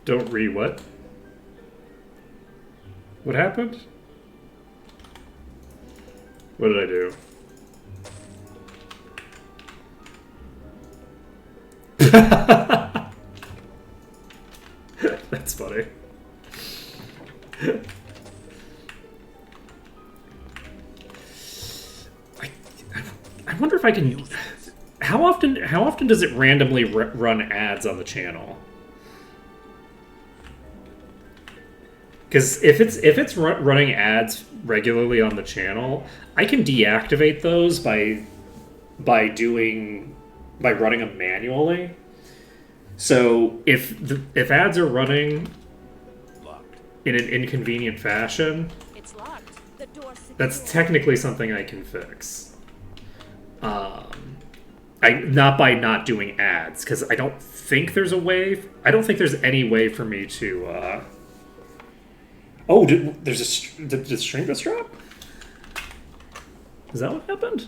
Don't re what? What happened? What did I do? That's funny. I wonder if I can. How often does it randomly run ads on the channel? Because if it's running ads regularly on the channel, I can deactivate those by running them manually. So if ads are running in an inconvenient fashion, that's technically something I can fix. Not by not doing ads, because I don't think there's a way. I don't think there's any way for me to. Did the stream just drop? Is that what happened?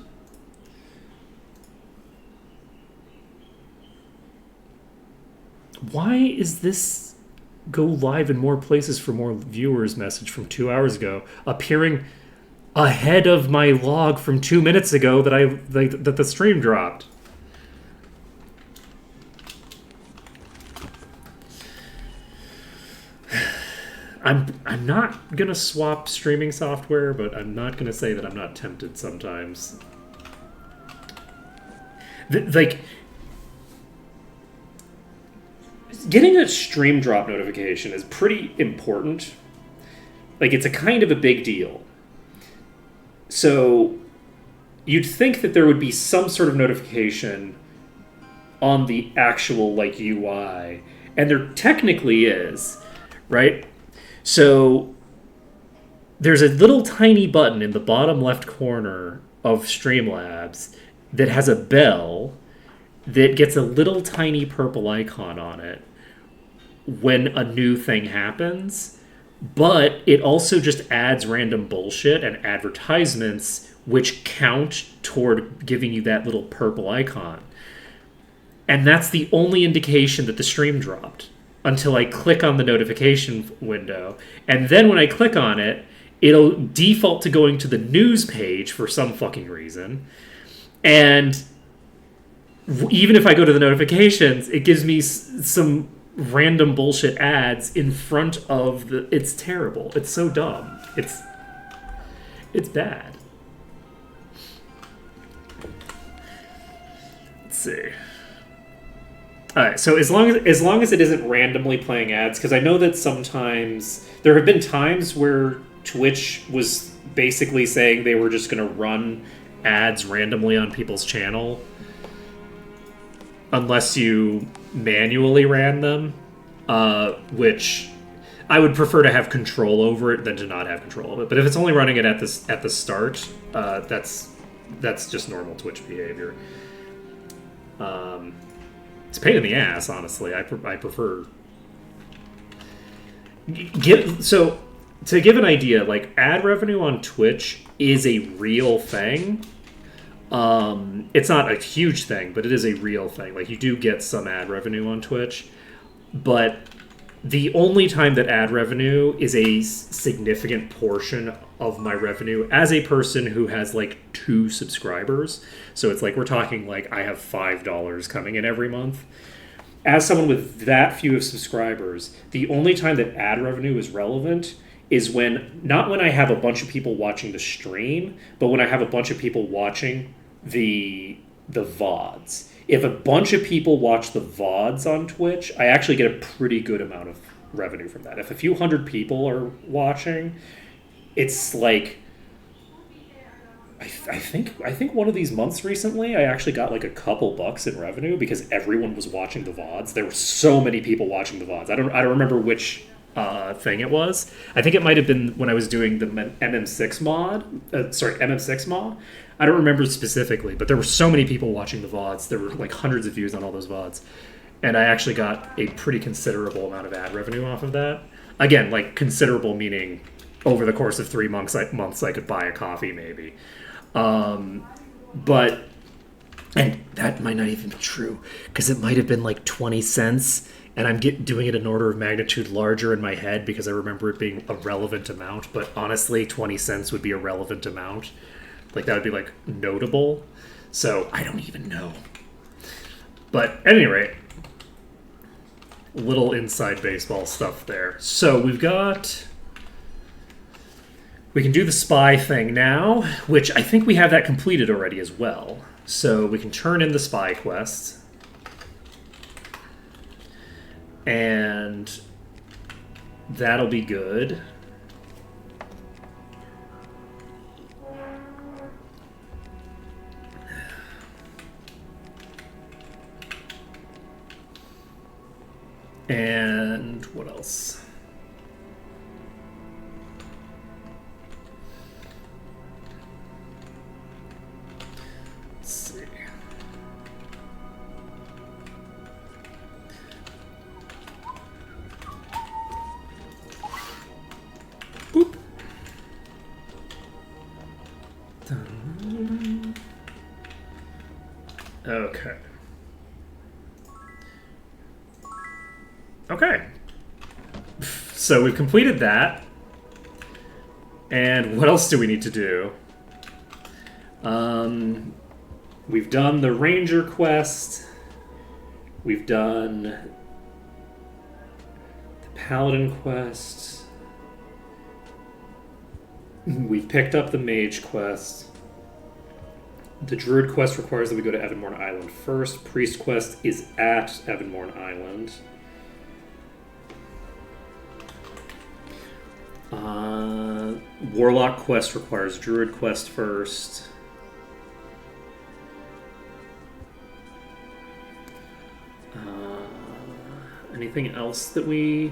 Why is this go live in more places for more viewers message from 2 hours ago appearing ahead of my log from 2 minutes ago that the stream dropped? I'm not gonna swap streaming software, but I'm not gonna say that I'm not tempted sometimes. Getting a stream drop notification is pretty important. Like, it's a kind of a big deal. So you'd think that there would be some sort of notification on the actual UI, and there technically is, right? So there's a little tiny button in the bottom left corner of Streamlabs that has a bell that gets a little tiny purple icon on it when a new thing happens, but it also just adds random bullshit and advertisements which count toward giving you that little purple icon. And that's the only indication that the stream dropped until I click on the notification window. And then when I click on it, it'll default to going to the news page for some fucking reason. And even if I go to the notifications, it gives me some random bullshit ads in front of the... It's terrible. It's so dumb. It's bad. Let's see. Alright, so as long as it isn't randomly playing ads, because I know that sometimes there have been times where Twitch was basically saying they were just going to run ads randomly on people's channel unless you manually ran them, which I would prefer to have control over it than to not have control of it. But if it's only running it at the start, that's just normal Twitch behavior. It's a pain in the ass, honestly. I prefer... So, to give an idea, like, ad revenue on Twitch is a real thing. It's not a huge thing, but it is a real thing. Like, you do get some ad revenue on Twitch. But the only time that ad revenue is a significant portion of my revenue as a person who has, 2 subscribers. So it's we're talking, I have $5 coming in every month. As someone with that few of subscribers, the only time that ad revenue is relevant is not when I have a bunch of people watching the stream, but when I have a bunch of people watching the VODs. If a bunch of people watch the VODs on Twitch, I actually get a pretty good amount of revenue from that. If a few hundred people are watching, it's I think one of these months recently, I actually got a couple bucks in revenue because everyone was watching the VODs. There were so many people watching the VODs. I don't remember which thing it was. I think it might have been when I was doing the MM6 mod. MM6 mod. I don't remember specifically, but there were so many people watching the VODs. There were hundreds of views on all those VODs. And I actually got a pretty considerable amount of ad revenue off of that. Again, considerable meaning over the course of 3 months I could buy a coffee maybe. And that might not even be true, because it might have been 20 cents and I'm doing it an order of magnitude larger in my head because I remember it being a relevant amount. But honestly, 20 cents would be a relevant amount. Like, that would be, like, notable. So, I don't even know. But, at any rate, little inside baseball stuff there. So, we've got... We can do the spy thing now, which I think we have that completed already as well. So, we can turn in the spy quest. And that'll be good. And what else? Let's see. Boop. Okay. Okay. So we've completed that. And what else do we need to do? We've done the Ranger quest. We've done the Paladin quest. We've picked up the Mage quest. The Druid quest requires that we go to Evanmorn Island first. Priest quest is at Evanmorn Island. Warlock quest requires Druid quest first. Anything else that we...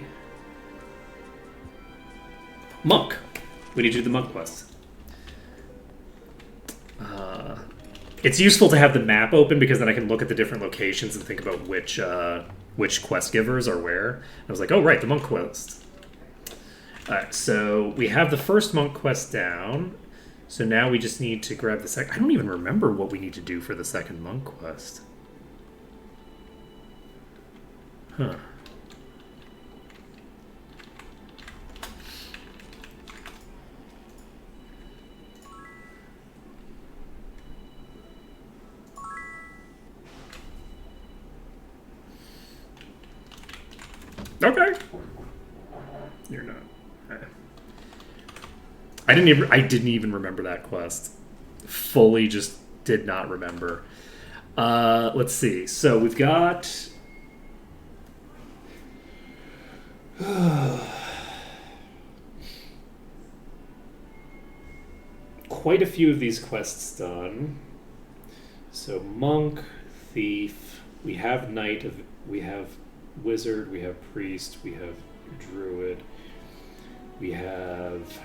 Monk. We need to do the monk quest. It's useful to have the map open because then I can look at the different locations and think about which quest givers are where. I was like, oh right, the monk quest. Alright, so we have the first monk quest down. So now we just need to grab the second... I don't even remember what we need to do for the second monk quest. Huh. Okay. You're not. I didn't even remember that quest. Fully just did not remember. Let's see. So we've got quite a few of these quests done. So monk, thief, we have knight, we have wizard, we have priest, we have druid, we have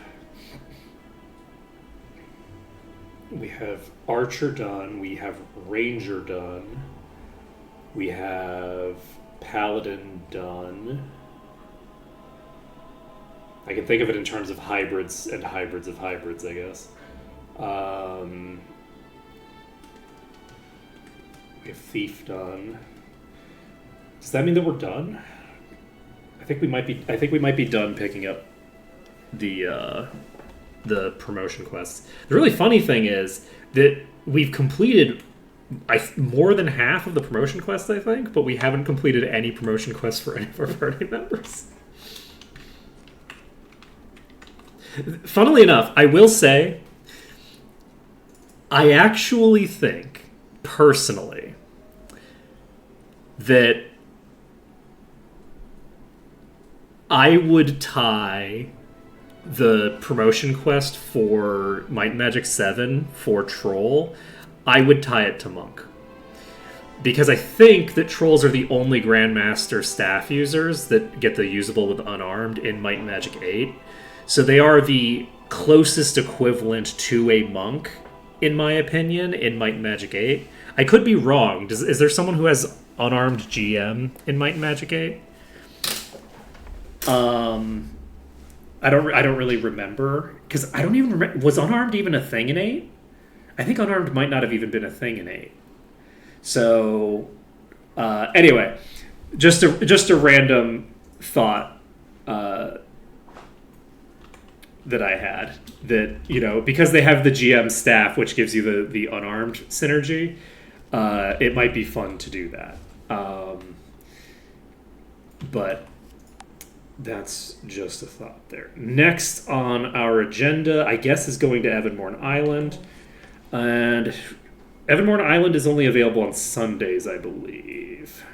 archer done, we have ranger done, we have paladin done. I can think of it in terms of hybrids and hybrids of hybrids, I guess. We have thief done. Does that mean that we're done? I think we might be done picking up the promotion quests. The really funny thing is that we've completed more than half of the promotion quests, I think, but we haven't completed any promotion quests for any of our party members. Funnily enough, I will say, I actually think, personally, that I would tie the promotion quest for Might and Magic 7 for Troll, I would tie it to Monk. Because I think that Trolls are the only Grandmaster staff users that get the usable with Unarmed in Might and Magic 8. So they are the closest equivalent to a Monk, in my opinion, in Might and Magic 8. I could be wrong. Is there someone who has Unarmed GM in Might and Magic 8? I don't really remember, because I don't even remember. Was Unarmed even a thing in 8? I think Unarmed might not have even been a thing in 8. So, anyway, just a random thought that I had, that, because they have the GM staff, which gives you the unarmed synergy, it might be fun to do that. But that's just a thought there. Next on our agenda, I guess, is going to Evanmorn Island. And Evanmorn Island is only available on Sundays, I believe.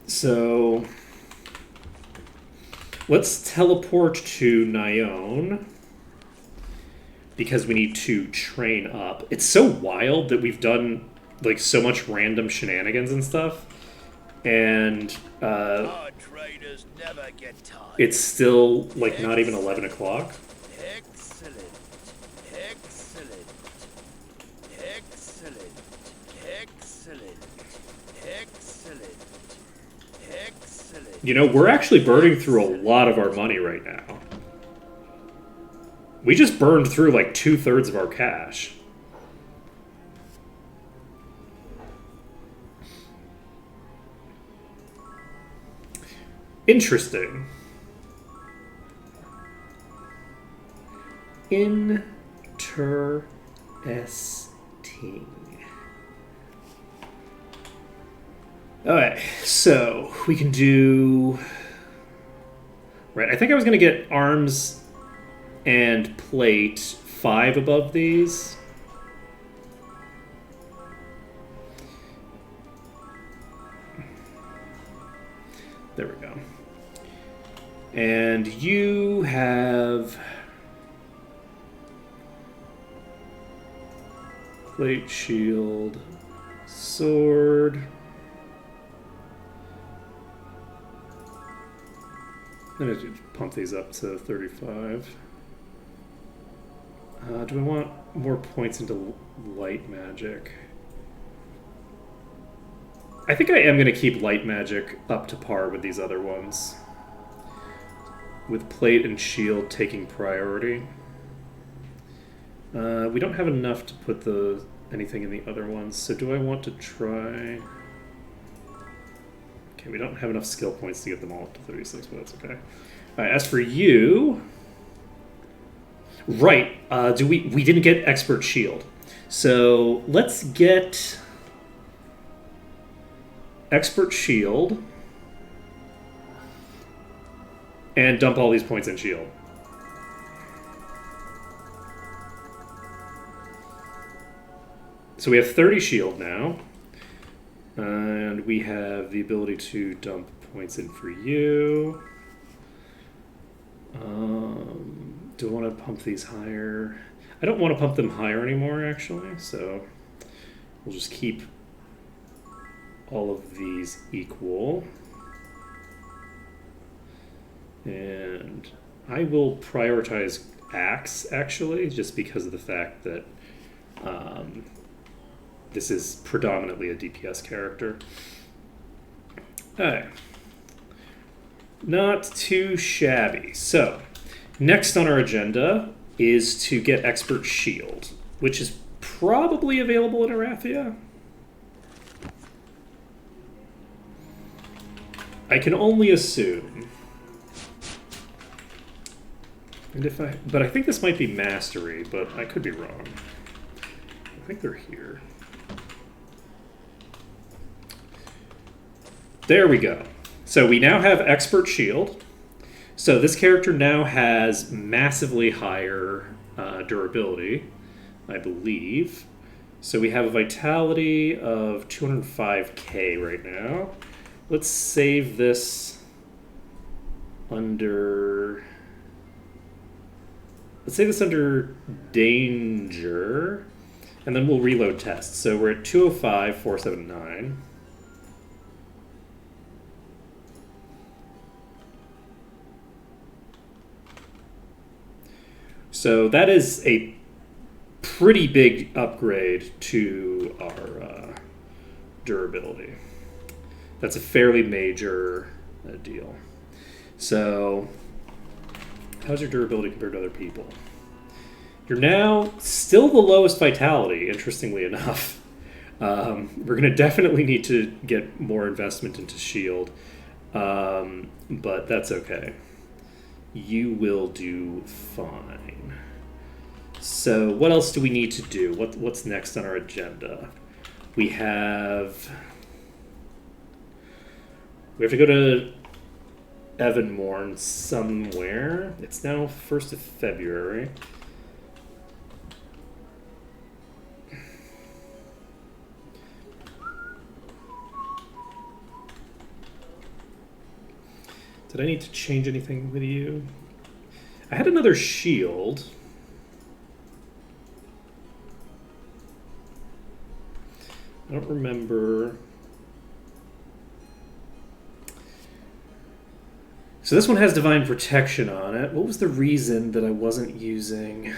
So let's teleport to Nyone, because we need to train up. It's so wild that we've done like so much random shenanigans and stuff, and Our traders never get tired. it's still like not even 11 o'clock. Excellent. Excellent. Excellent. Excellent. Excellent. Excellent. We're actually burning through a lot of our money right now. We just burned through like 2/3 of our cash. Interesting. Interesting. Alright, so we can do... Right, I think I was going to get arms and plate 5 above these. There we go. And you have plate, shield, sword. I'm going to pump these up to 35. Do I want more points into light magic? I think I am going to keep light magic up to par with these other ones, with plate and shield taking priority. We don't have enough to put anything in the other ones, so do I want to try... Okay, we don't have enough skill points to get them all up to 36, but that's okay. Alright, as for you... Right, we didn't get Expert Shield. So let's get Expert Shield and dump all these points in Shield. So we have 30 Shield now. And we have the ability to dump points in for you. Do I want to pump these higher? I don't want to pump them higher anymore, actually. So we'll just keep all of these equal. And I will prioritize Axe, actually, just because of the fact that this is predominantly a DPS character. Alright. Not too shabby. So, next on our agenda is to get Expert Shield, which is probably available in Arathia. I can only assume. But I think this might be Mastery, but I could be wrong. I think they're here. There we go. So we now have Expert Shield. So this character now has massively higher durability, I believe. So we have a vitality of 205k right now. Let's save this under... Let's save this under danger, and then we'll reload tests. So we're at 205, 479. So that is a pretty big upgrade to our durability. That's a fairly major deal. So, how's your durability compared to other people? You're now still the lowest vitality, interestingly enough. We're going to definitely need to get more investment into shield, but that's okay. You will do fine. So what else do we need to do? What's next on our agenda? We have to go to Evanmorn somewhere. It's now 1st of February. Did I need to change anything with you? I had another shield. I don't remember. So this one has Divine Protection on it. What was the reason that I wasn't using...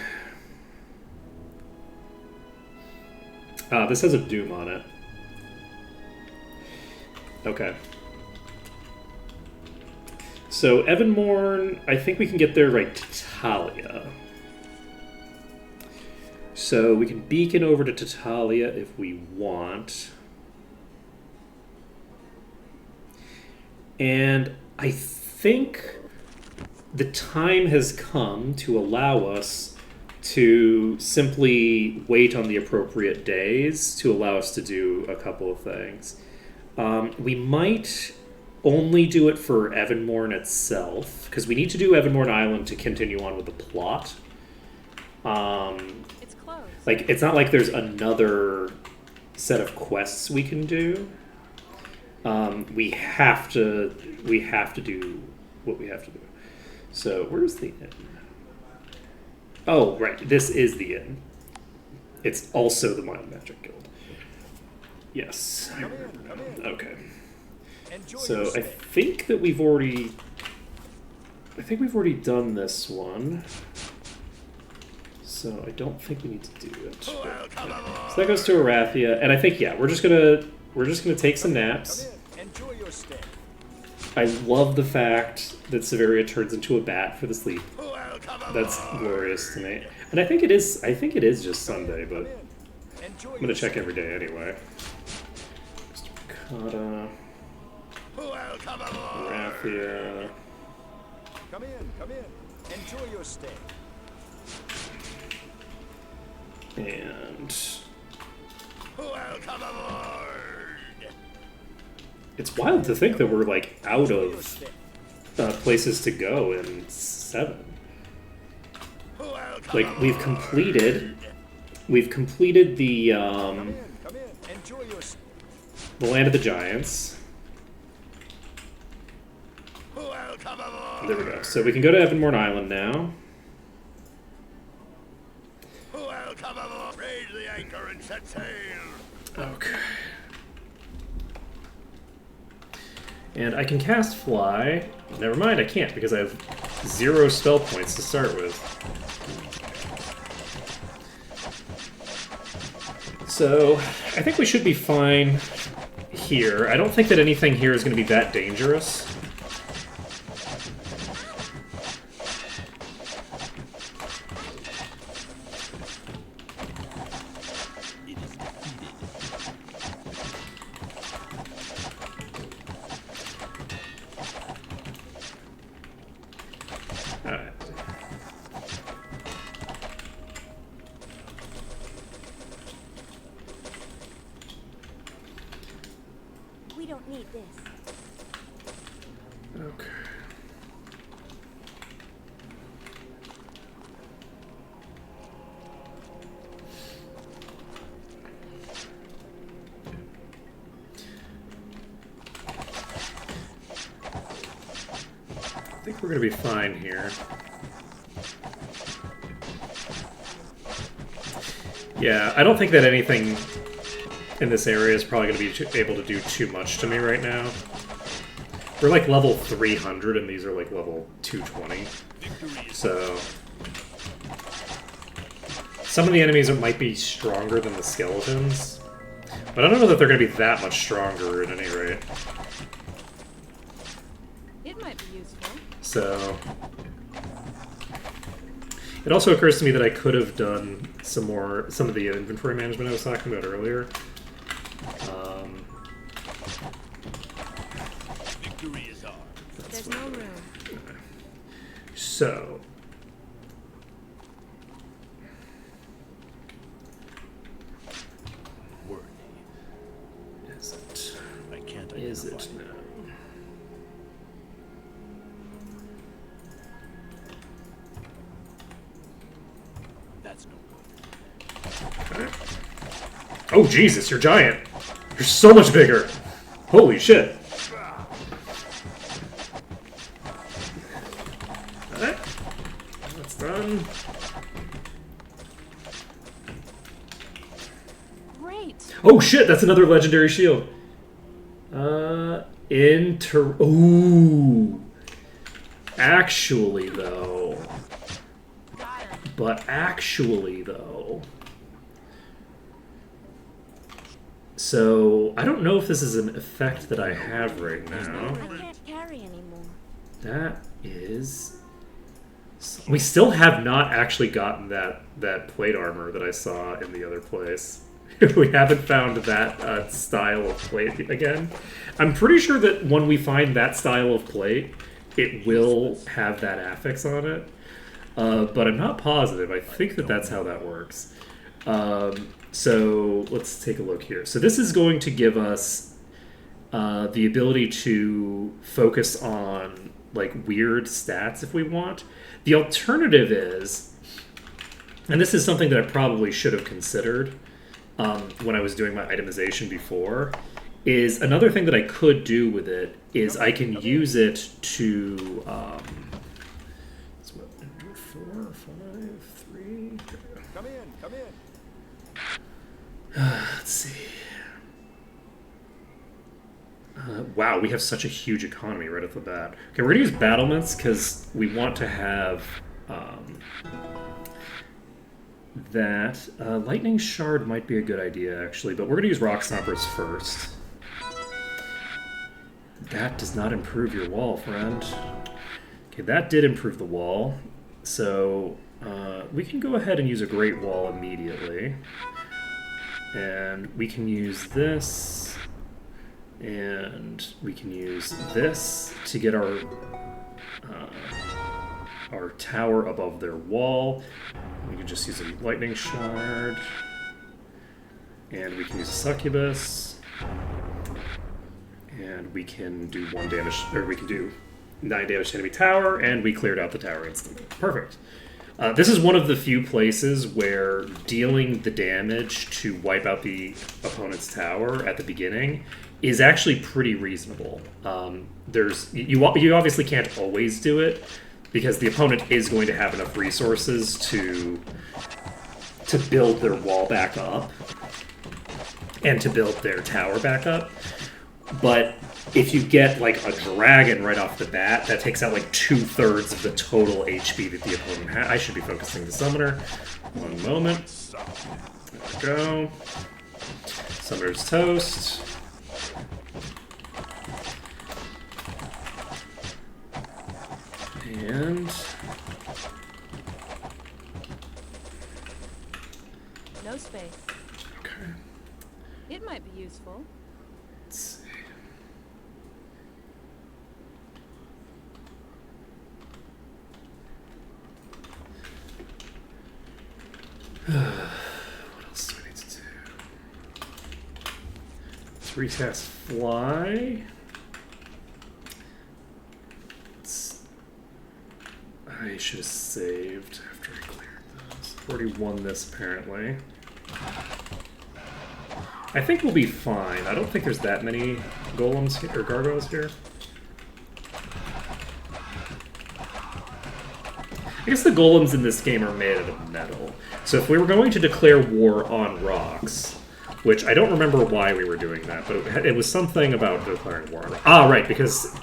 this has a Doom on it. Okay. So Evanmorn, I think we can get there right to Talia. So we can beacon over to Talia if we want. And I think the time has come to allow us to simply wait on the appropriate days to allow us to do a couple of things. We might only do it for Evanmorn itself, because we need to do Evanmorn Island to continue on with the plot. It's closed. Like, it's not like there's another set of quests we can do. We have to do what we have to do. So where's the inn? Oh, right. This is the inn. It's also the Mild Magic Guild. Yes. Come in. Okay. Enjoy So your I stay. think we've already done this one. So I don't think we need to do it. Welcome So that goes to Arathia, and I think we're just gonna take some naps. Come in. Enjoy your stay. I love the fact that Severia turns into a bat for the sleep. Welcome That's aboard. glorious to me. And I think it is just Sunday, Come but in. Enjoy I'm gonna check every day anyway. Kata, Welcome aboard. Arathia. Come in. Enjoy your stay. And Welcome aboard. it's wild to think that we're like out Enjoy your of stay. places to go in 7. Welcome Like we've aboard. completed the Come in. Enjoy your stay. the Land of the Giants. Welcome aboard. There we go. So we can go to Evanmorn Island now. Welcome aboard. Raise the anchor and set sail. Okay. And I can cast Fly. Never mind, I can't because I have 0 spell points to start with. So I think we should be fine here. I don't think that anything here is going to be that dangerous. Alright. We don't need this. Okay. I think we're going to be fine here. Yeah, I don't think that anything in this area is probably going to be able to do too much to me right now. We're like level 300 and these are like level 220. So some of the enemies might be stronger than the skeletons, but I don't know that they're going to be that much stronger at any rate. It might be useful. So it also occurs to me that I could have done some of the inventory management I was talking about earlier. Victory is ours. There's no room. So, Worthy. is it? I can't Is it identify. now? That's no good. Oh, Jesus, you're giant. You're so much bigger. Holy shit. Alright. That's done. Great. Oh, shit, that's another legendary shield. Ooh. Actually, though. Got him. But actually, though. So, I don't know if this is an effect that I have right now. I can't carry anymore. That is... We still have not actually gotten that plate armor that I saw in the other place. We haven't found that style of plate again. I'm pretty sure that when we find that style of plate, it will have that affix on it. But I'm not positive. I think that that's how that works. So let's take a look here. So this is going to give us the ability to focus on like weird stats if we want. The alternative is, and this is something that I probably should have considered when I was doing my itemization before, is another thing that I could do with it is I can use it to... it's what, 4, 5, 3... Come in, come in. Let's see. Wow, we have such a huge economy right off the bat. Okay, we're going to use battlements because we want to have that. Lightning Shard might be a good idea, actually, but we're going to use Rock Stompers first. That does not improve your wall, friend. Okay, that did improve the wall. So we can go ahead and use a Great Wall immediately. And we can use this, and we can use this to get our tower above their wall. We can just use a lightning shard, and we can use a succubus, and we can do 1 damage, or we can do 9 damage to enemy tower, and we cleared out the tower instantly. Perfect. This is one of the few places where dealing the damage to wipe out the opponent's tower at the beginning is actually pretty reasonable. You obviously can't always do it, because the opponent is going to have enough resources to build their wall back up and to build their tower back up. But if you get like a dragon right off the bat, that takes out like 2/3 of the total HP that the opponent has. I should be focusing the summoner. One moment. There we go. Summoner's toast. And No space. okay. It might be useful. Let's see. What else do I need to do? 3 cast fly. I should have saved after I cleared those. Already won this apparently. I think we'll be fine. I don't think there's that many golems here, or gargoyles here. I guess the golems in this game are made out of metal. So if we were going to declare war on rocks, which I don't remember why we were doing that, but it was something about declaring war on rocks. Ah, right, because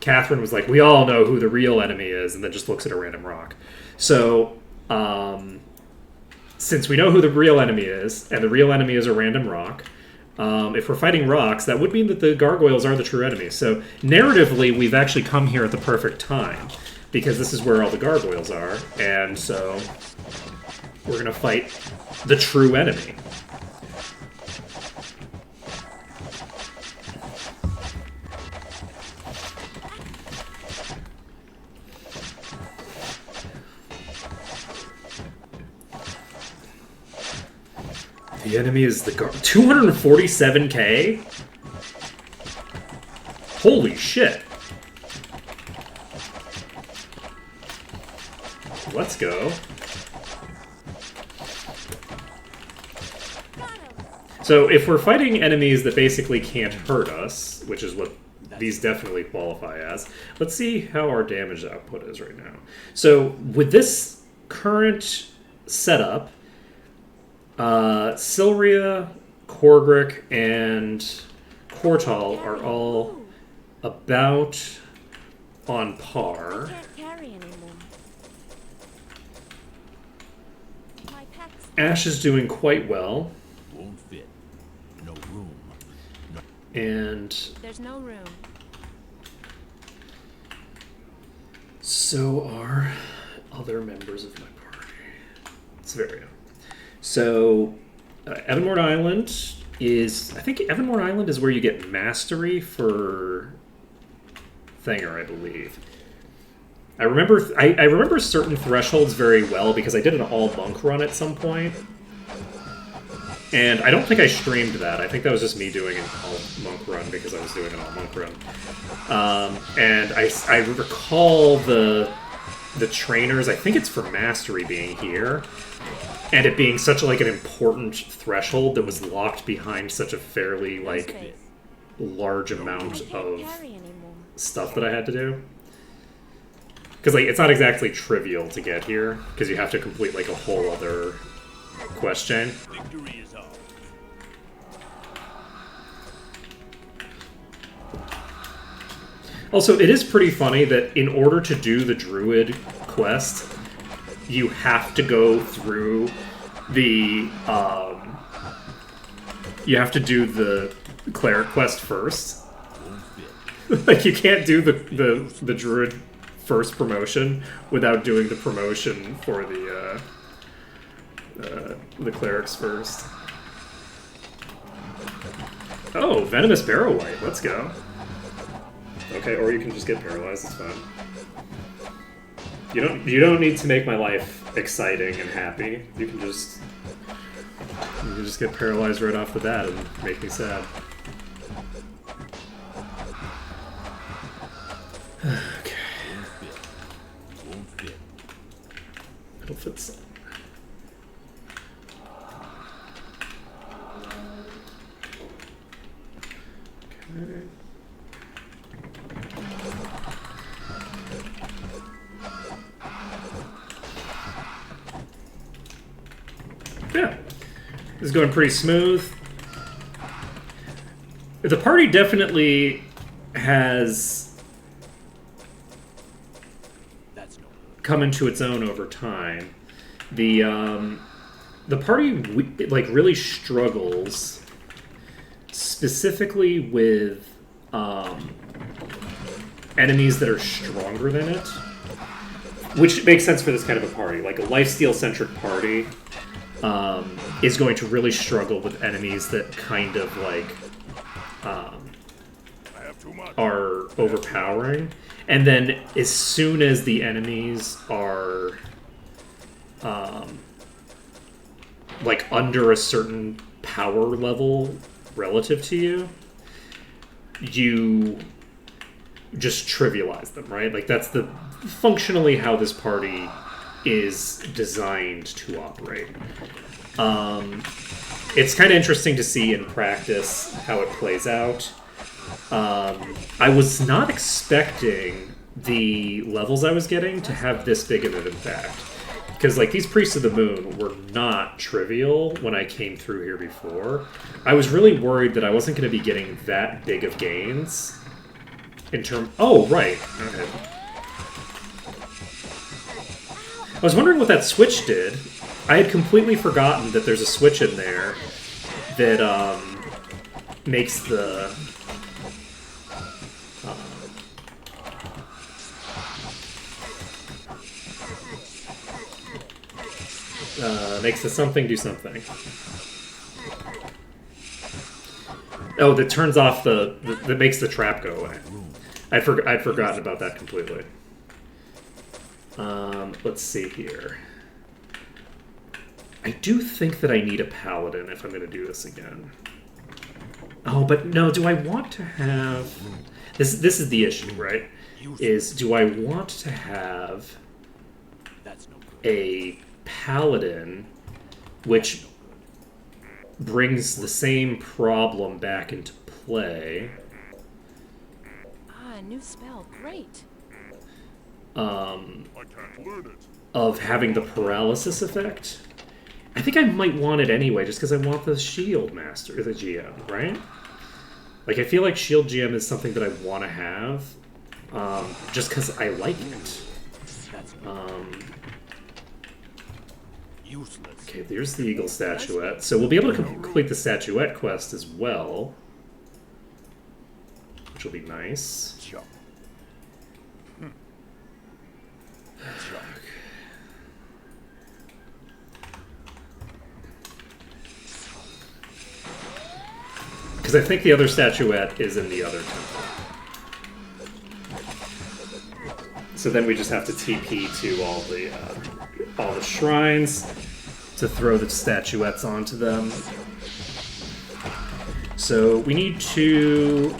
Catherine was like, we all know who the real enemy is, and then just looks at a random rock. So, since we know who the real enemy is, and the real enemy is a random rock, if we're fighting rocks, that would mean that the gargoyles are the true enemy. So, narratively, we've actually come here at the perfect time, because this is where all the gargoyles are, and so we're going to fight the true enemy. The enemy is the guard. 247k? Holy shit. Let's go. So if we're fighting enemies that basically can't hurt us, which is what these definitely qualify as, let's see how our damage output is right now. So with this current setup, Silria, Korgrick, and Kortal are all about on par. Can't carry anymore. My pack's Ash is doing quite well, Won't fit. No room. and there's no room. so are other members of my party. Severia. So, Evanmore Island is... I think Evanmore Island is where you get mastery for Thanger, I believe. I remember certain thresholds very well because I did an all-monk run at some point. And I don't think I streamed that. I think that was just me doing an all-monk run because I was doing an all-monk run. And I recall the trainers, I think it's for mastery being here, and it being such like an important threshold that was locked behind such a fairly like large amount Can't of carry anymore. stuff that I had to do. Because like it's not exactly trivial to get here, because you have to complete like a whole other quest chain. Victory is ours. Also, it is pretty funny that in order to do the Druid quest, you have to go through the, you have to do the Cleric quest first. Like, you can't do the Druid first promotion without doing the promotion for the Clerics first. Oh, Venomous Barrowwight, let's go. Okay, or you can just get paralyzed, it's fine. You don't need to make my life exciting and happy. You can just get paralyzed right off the bat and make me sad. Okay. Won't fit. It'll fit some. Okay. Yeah, this is going pretty smooth. The party definitely has That's no come into its own over time. The party like really struggles specifically with enemies that are stronger than it, which makes sense for this kind of a party. Like a lifesteal centric party is going to really struggle with enemies that kind of like I have too much. are overpowering, and then as soon as the enemies are like under a certain power level relative to you, you just trivialize them, right? Like that's the functionally how this party is designed to operate. It's kind of interesting to see in practice how it plays out. I was not expecting the levels I was getting to have this big of an impact. Because, like, these Priests of the Moon were not trivial when I came through here before. I was really worried that I wasn't going to be getting that big of gains. In terms... Oh, right. Okay. I was wondering what that switch did. I had completely forgotten that there's a switch in there that makes the... makes the something do something. Oh, that turns off that makes the trap go away. I'd forgotten about that completely. Let's see here. I do think that I need a paladin if I'm going to do this again. Oh, but no, do I want to have... This is the issue, right? Is do I want to have a paladin which brings the same problem back into play? Ah, a new spell. Great. I can't learn it. Of having the paralysis effect? I think I might want it anyway, just because I want the shield master, the GM, right? Like, I feel like shield GM is something that I want to have, just because I like it. Okay, there's the eagle statuette. So we'll be able to complete the statuette quest as well, which will be nice. Because I think the other statuette is in the other temple. So then we just have to TP to all the shrines to throw the statuettes onto them. So we need to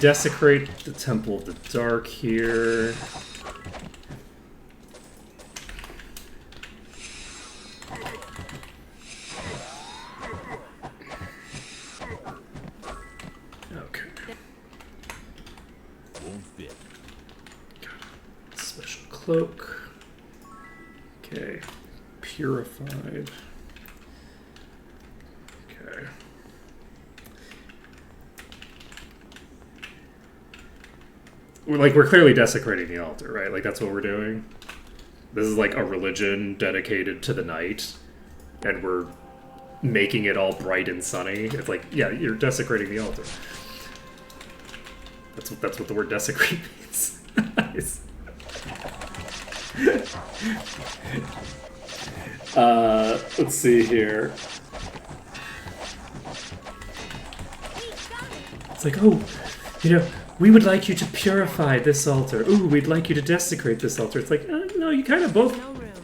desecrate the Temple of the Dark here. Cloak. Okay. Purified. Okay. We're clearly desecrating the altar, right? Like, that's what we're doing. This is like a religion dedicated to the night, and we're making it all bright and sunny. It's like, yeah, you're desecrating the altar. That's what the word desecrate means. Let's see here. It's like, oh, we would like you to purify this altar. Ooh, we'd like you to desecrate this altar. It's like, no, you kind of both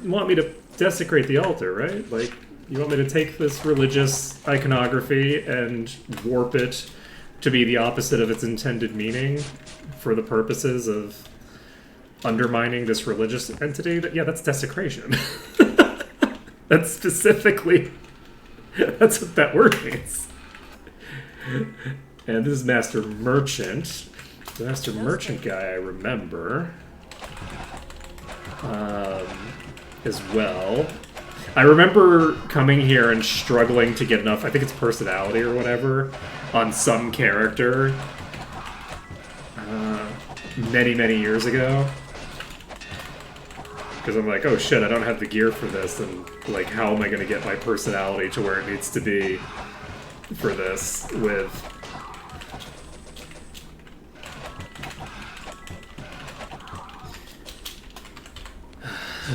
want me to desecrate the altar, right? Like, you want me to take this religious iconography and warp it to be the opposite of its intended meaning for the purposes of undermining this religious entity? That's desecration. That's specifically... That's what that word means. And this is Master Merchant. The Master Merchant guy I remember. As well. I remember coming here and struggling to get enough, I think it's personality or whatever, on some character. Many, many years ago. Because I'm like, oh shit, I don't have the gear for this, and like, how am I going to get my personality to where it needs to be for this with...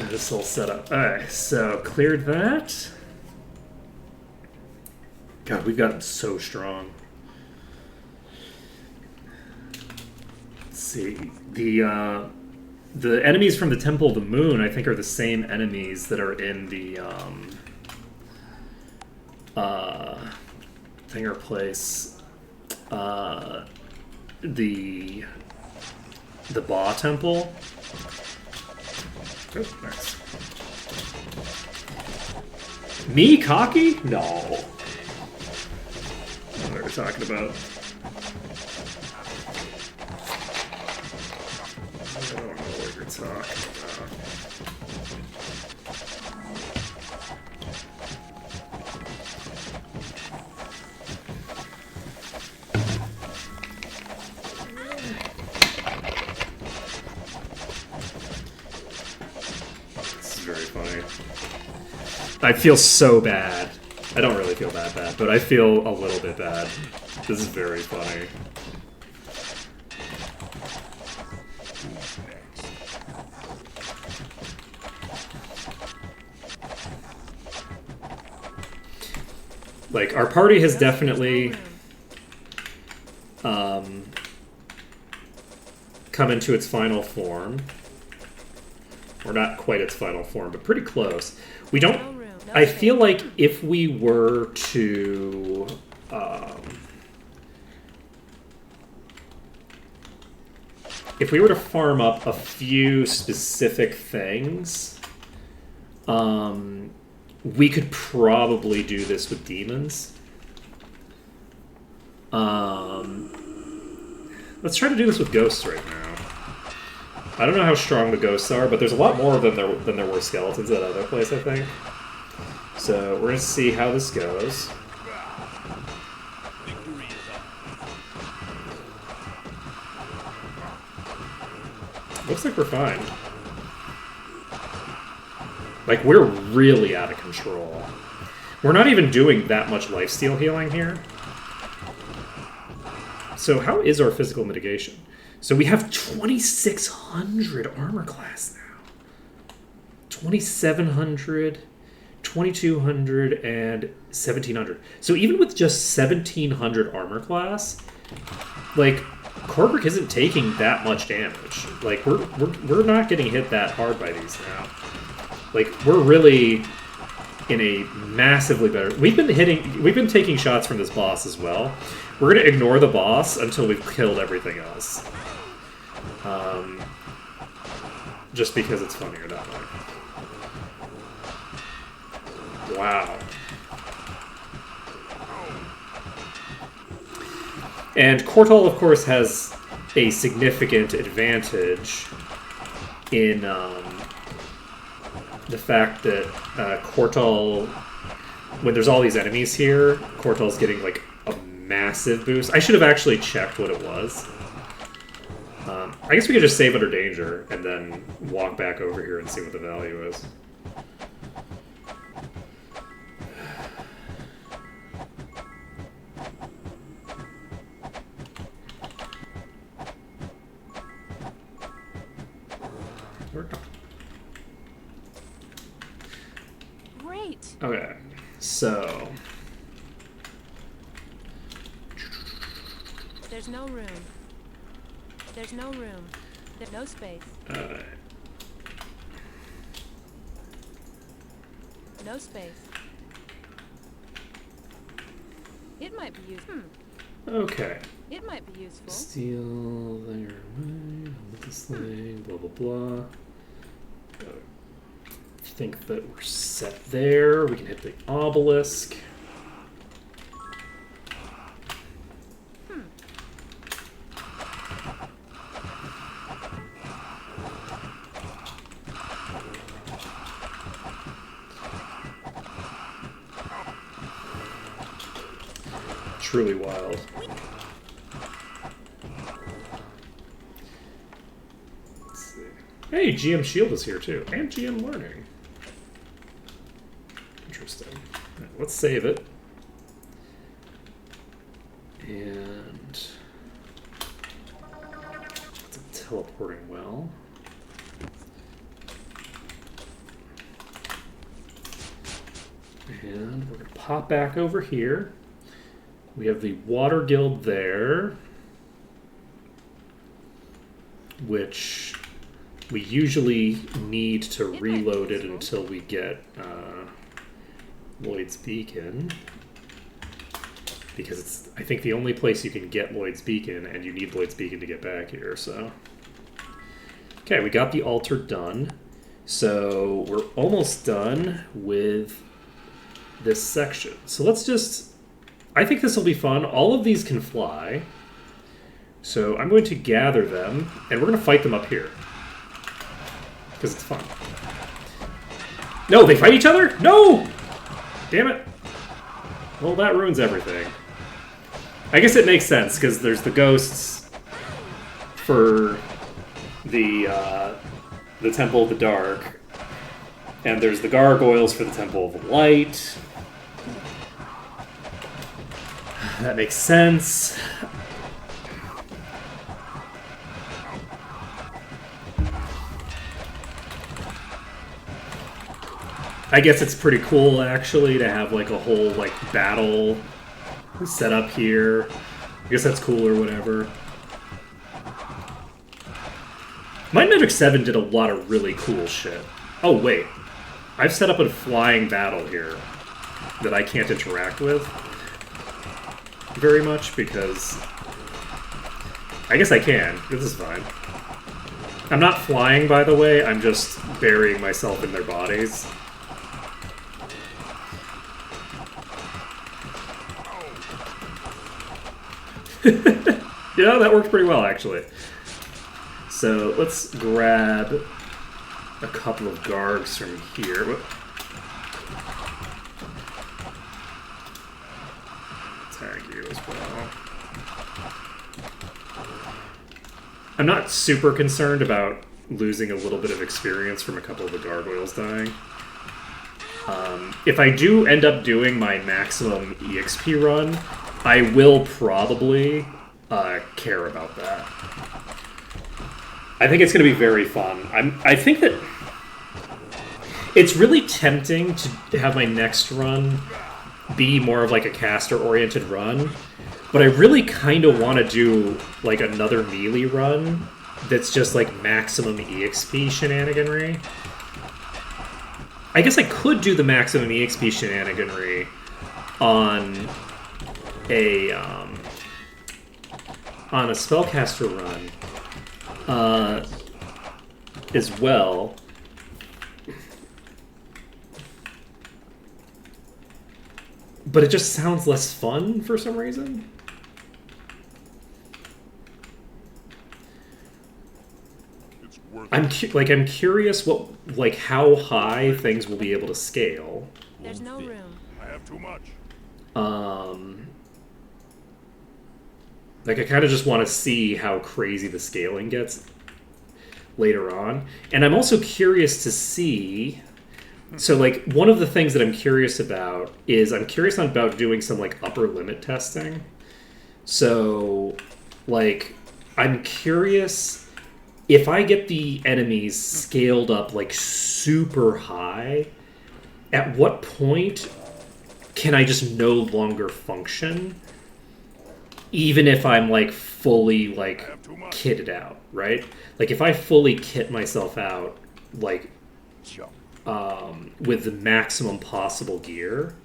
This whole setup. Alright, so cleared that. God, we've gotten so strong. Let's see. The enemies from the Temple of the Moon, I think, are the same enemies that are in the Thinger Place. The Ba Temple. Oh, nice. Me cocky? No. I don't know what we're talking about. I don't know what you're talking about. This is very funny. I feel so bad. I don't really feel that bad, but I feel a little bit bad. This is very funny. Like, our party has definitely come into its final form. We're not quite its final form, but pretty close. We No don't... room. No I space. feel like if we were to... if we were to farm up a few specific things, we could probably do this with demons. Let's try to do this with ghosts right now. I don't know how strong the ghosts are, but there's a lot more of them than there were skeletons at other place, I think. So we're going to see how this goes. Victory is up. Looks like we're fine. Like, we're really out of control. We're not even doing that much lifesteal healing here. So how is our physical mitigation? So we have 2,600 armor class now. 2,700, 2,200, and 1,700. So even with just 1,700 armor class, like, Korbrick isn't taking that much damage. Like, we're not getting hit that hard by these now. Like, we're really in a massively better... We've been taking shots from this boss as well. We're going to ignore the boss until we've killed everything else. Just because it's funnier that way. Wow. And Kortal, of course, has a significant advantage in the fact that Kortal, when there's all these enemies here, Kortal's getting like a massive boost. I should have actually checked what it was. I guess we could just save under danger and then walk back over here and see what the value is. Great. Okay, so There's no room. There's no room. There's no space. No space. It might be useful. okay. It might be useful. Steal there, with this thing, blah blah blah. I think that we're set there. We can hit the obelisk. Truly wild. Let's see. Hey, GM Shield is here too, and GM Learning. Interesting. Right, let's save it. And it's a teleporting well. And we're gonna pop back over here. We have the Water Guild there, which we usually need to reload it until we get Lloyd's Beacon, because it's, I think, the only place you can get Lloyd's Beacon, and you need Lloyd's Beacon to get back here, so. Okay, we got the altar done, so we're almost done with this section. So let's just... I think this will be fun. All of these can fly. So I'm going to gather them, and we're going to fight them up here. Because it's fun. No, they fight each other? No! Damn it. Well, that ruins everything. I guess it makes sense, because there's the ghosts for the Temple of the Dark, and there's the gargoyles for the Temple of the Light. That makes sense. I guess it's pretty cool, actually, to have, like, a whole, like, battle set up here. I guess that's cool or whatever. Might and Magic 7 did a lot of really cool shit. Oh, wait. I've set up a flying battle here that I can't interact with very much because... I guess I can. This is fine. I'm not flying, by the way. I'm just burying myself in their bodies. Yeah, that worked pretty well, actually. So let's grab a couple of Gargs from here. Tag you as well. I'm not super concerned about losing a little bit of experience from a couple of the gargoyles dying. If I do end up doing my maximum EXP run, I will probably care about that. I think it's going to be very fun. I think that it's really tempting to have my next run be more of like a caster-oriented run, but I really kind of want to do like another melee run that's just like maximum EXP shenaniganry. I guess I could do the maximum EXP shenaniganry on a spellcaster run as well. But it just sounds less fun for some reason. I'm curious what how high things will be able to scale. There's no room. I have too much. I kind of just want to see how crazy the scaling gets later on. And I'm also curious to see... So, one of the things that I'm curious about is I'm curious about doing some, upper limit testing. So, I'm curious if I get the enemies scaled up, super high, at what point can I just no longer function? Even if I'm, fully, kitted out, right? If I fully kit myself out, with the maximum possible gear,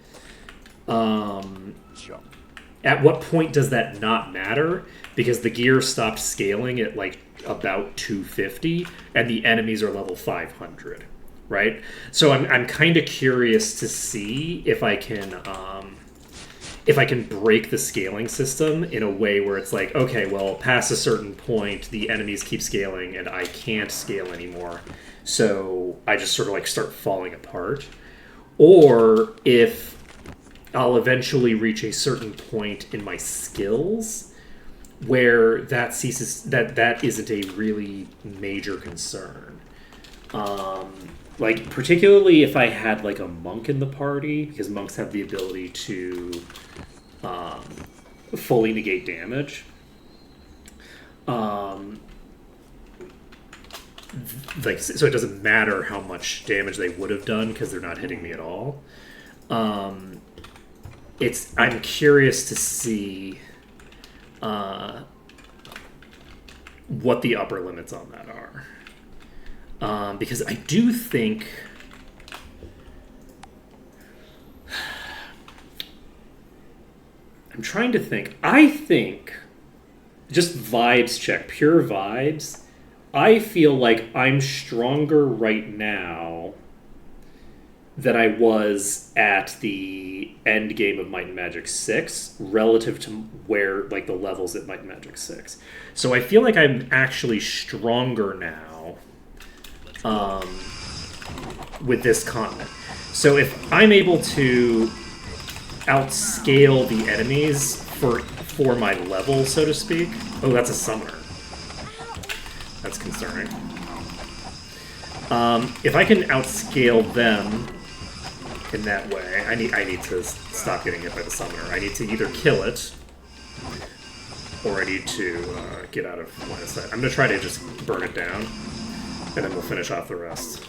at what point does that not matter? Because the gear stopped scaling at, about 250, and the enemies are level 500, right? So I'm kind of curious to see if I can break the scaling system in a way where it's okay, well, past a certain point, the enemies keep scaling, and I can't scale anymore. So I just sort of start falling apart. Or if I'll eventually reach a certain point in my skills where that ceases, that isn't a really major concern. Particularly if I had a monk in the party, because monks have the ability to fully negate damage. So it doesn't matter how much damage they would have done because they're not hitting me at all. I'm curious to see what the upper limits on that are. Because I do think... I'm trying to think. I think, just vibes check, pure vibes, I feel like I'm stronger right now than I was at the end game of Might and Magic 6 relative to where, the levels at Might and Magic 6. So I feel like I'm actually stronger now with this continent. So if I'm able to outscale the enemies for my level, so to speak... Oh, that's a summoner. That's concerning. If I can outscale them in that way, I need to stop getting hit by the summoner. I need to either kill it, or I need to get out of line of sight. I'm going to try to just burn it down, and then we'll finish off the rest.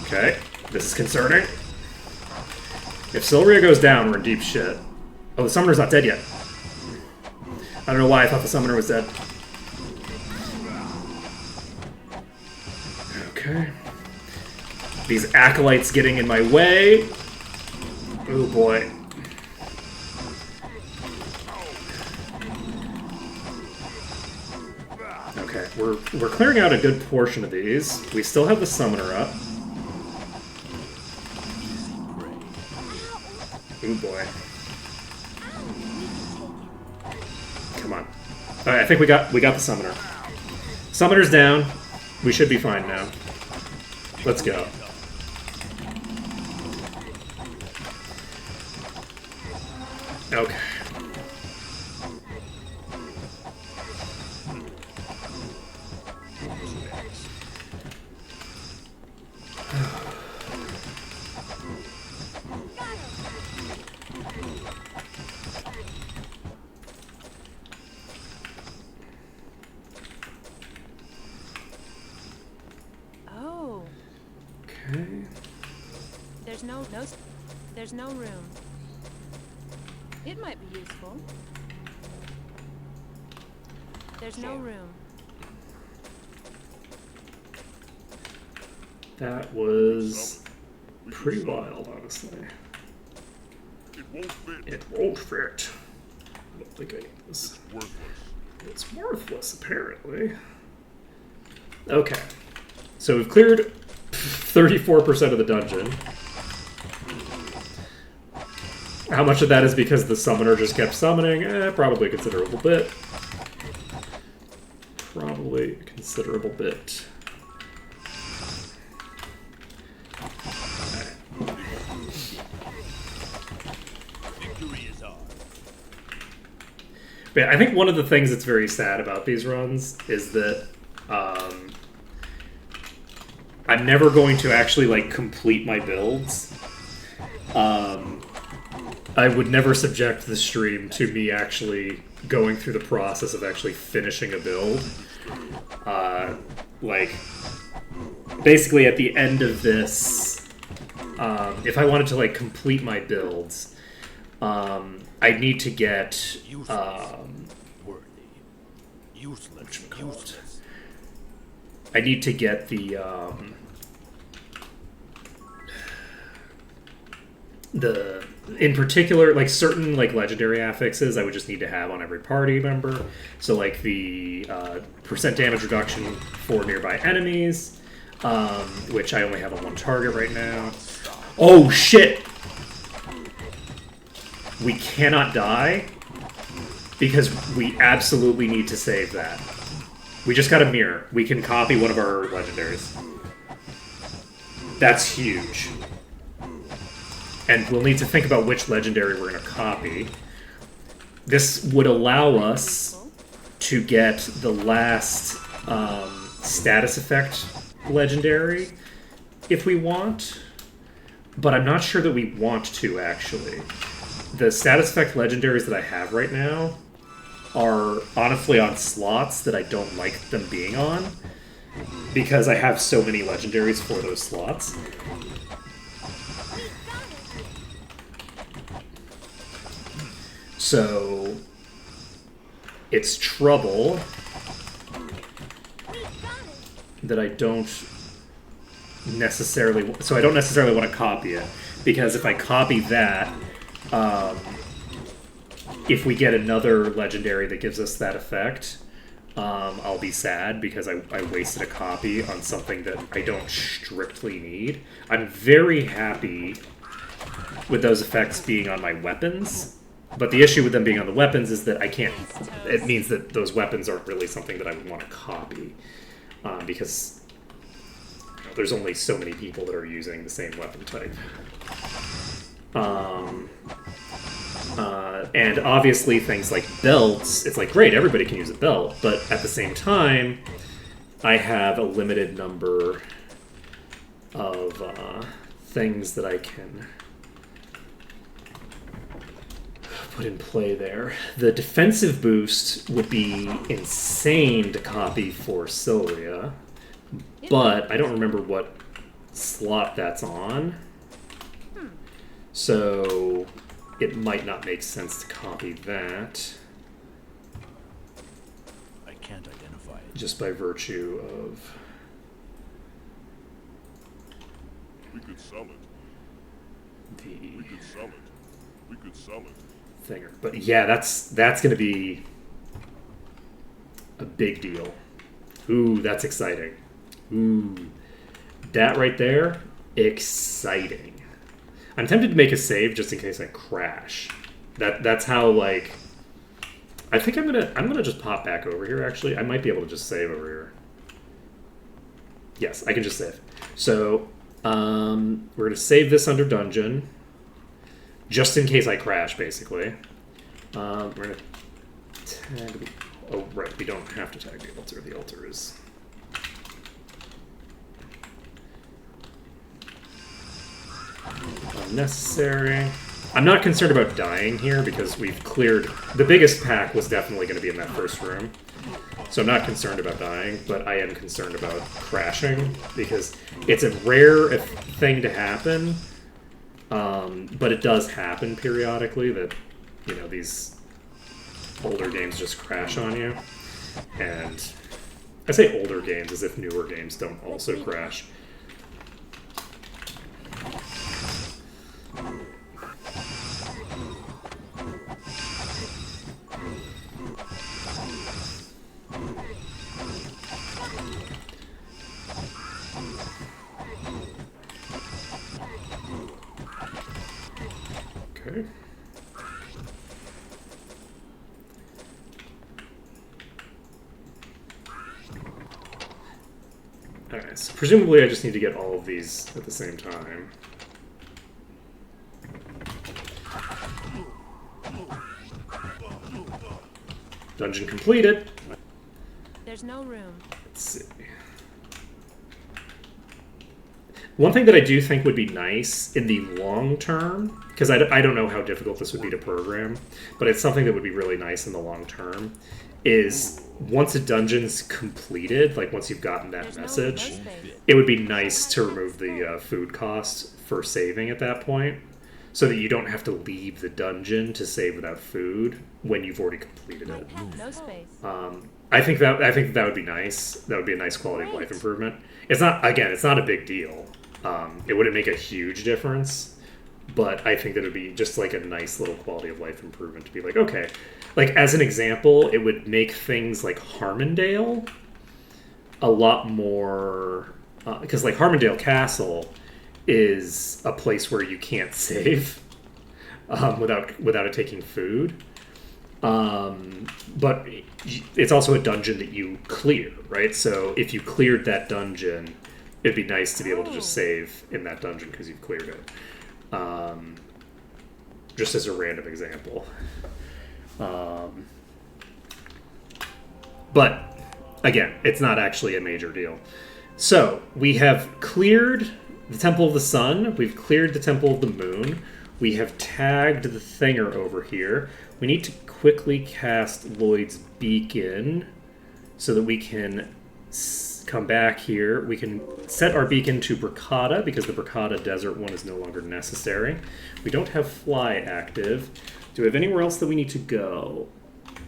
Okay, this is concerning. If Silveria goes down, we're in deep shit. Oh, the summoner's not dead yet. I don't know why I thought the summoner was dead. These acolytes getting in my way. Oh boy. Okay, we're clearing out a good portion of these. We still have the summoner up. Oh boy. Come on. Alright, I think we got the summoner. Summoner's down. We should be fine now. Let's go. Okay. Oh, Okay. there's no room. It might be useful. There's no room. That was pretty wild, honestly. It won't fit. It won't fit. I don't think I need this. It's worthless. It's worthless, apparently. Okay. So we've cleared 34% of the dungeon. How much of that is because the summoner just kept summoning? Probably a considerable bit. Probably a considerable bit. Victory is ours. But I think one of the things that's very sad about these runs is that I'm never going to actually like complete my builds. I would never subject the stream to me actually going through the process of actually finishing a build. Like, basically at the end of this, if I wanted to like complete my builds, I'd need to get Worthy. Useless. Useless. I need to get the in particular, like certain like legendary affixes I would just need to have on every party member. So like the percent damage reduction for nearby enemies, which I only have on one target right now. Oh shit! We cannot die because we absolutely need to save that. We just got a mirror. We can copy one of our legendaries. That's huge. And we'll need to think about which legendary we're going to copy. This would allow us to get the last status effect legendary if we want. But I'm not sure that we want to, actually. The status effect legendaries that I have right now are honestly on slots that I don't like them being on, because I have so many legendaries for those slots. So it's trouble that I don't necessarily... So I don't necessarily want to copy it, because if I copy that, if we get another legendary that gives us that effect, I'll be sad because I wasted a copy on something that I don't strictly need. I'm very happy with those effects being on my weapons, but the issue with them being on the weapons is that I can't... It means that those weapons aren't really something that I would want to copy, because there's only so many people that are using the same weapon type. And obviously things like belts, it's like, great, everybody can use a belt, but at the same time, I have a limited number of things that I can put in play there. The defensive boost would be insane to copy for Sylvia, but I don't remember what slot that's on. So it might not make sense to copy that. I can't identify it. Just by virtue of... We could sell it. the We could sell it. We could sell it. thinger. But yeah, that's going to be a big deal. Ooh, that's exciting. Ooh, that right there, exciting. I'm tempted to make a save just in case I crash. That's how, like, I think I'm gonna just pop back over here. Actually, I might be able to just save over here. Yes, I can just save. So we're gonna save this under dungeon, just in case I crash. Basically, we're gonna tag. Oh, right, we don't have to tag the altar. The altar is. Unnecessary. I'm not concerned about dying here because we've cleared... The biggest pack was definitely going to be in that first room. So I'm not concerned about dying, but I am concerned about crashing because it's a rare thing to happen, but it does happen periodically that, you know, these older games just crash on you. And I say older games as if newer games don't also crash. Okay. Alright, so presumably I just need to get all of these at the same time. Dungeon completed. There's no room. Let's see. One thing that I do think would be nice in the long term, because I don't know how difficult this would be to program, but it's something that would be really nice in the long term, is once a dungeon's completed, like once you've gotten that message, it would be nice to remove the food cost for saving at that point, so that you don't have to leave the dungeon to save without food when you've already completed it. No space. I think that would be nice. That would be a nice quality of life improvement. It's not a big deal. It wouldn't make a huge difference, but I think that it would be just like a nice little quality of life improvement to be like, okay, like as an example, it would make things like Harmondale a lot more, because like Harmondale Castle is a place where you can't save without it taking food. But it's also a dungeon that you clear, right? So if you cleared that dungeon, it'd be nice to be able to just save in that dungeon because you've cleared it. Just as a random example. But, again, it's not actually a major deal. So, we have cleared the Temple of the Sun. We've cleared the Temple of the Moon. We have tagged the Thinger over here. We need to quickly cast Lloyd's Beacon so that we can come back here. We can set our beacon to Bracada because the Bracada Desert one is no longer necessary. We don't have Fly active. Do we have anywhere else that we need to go?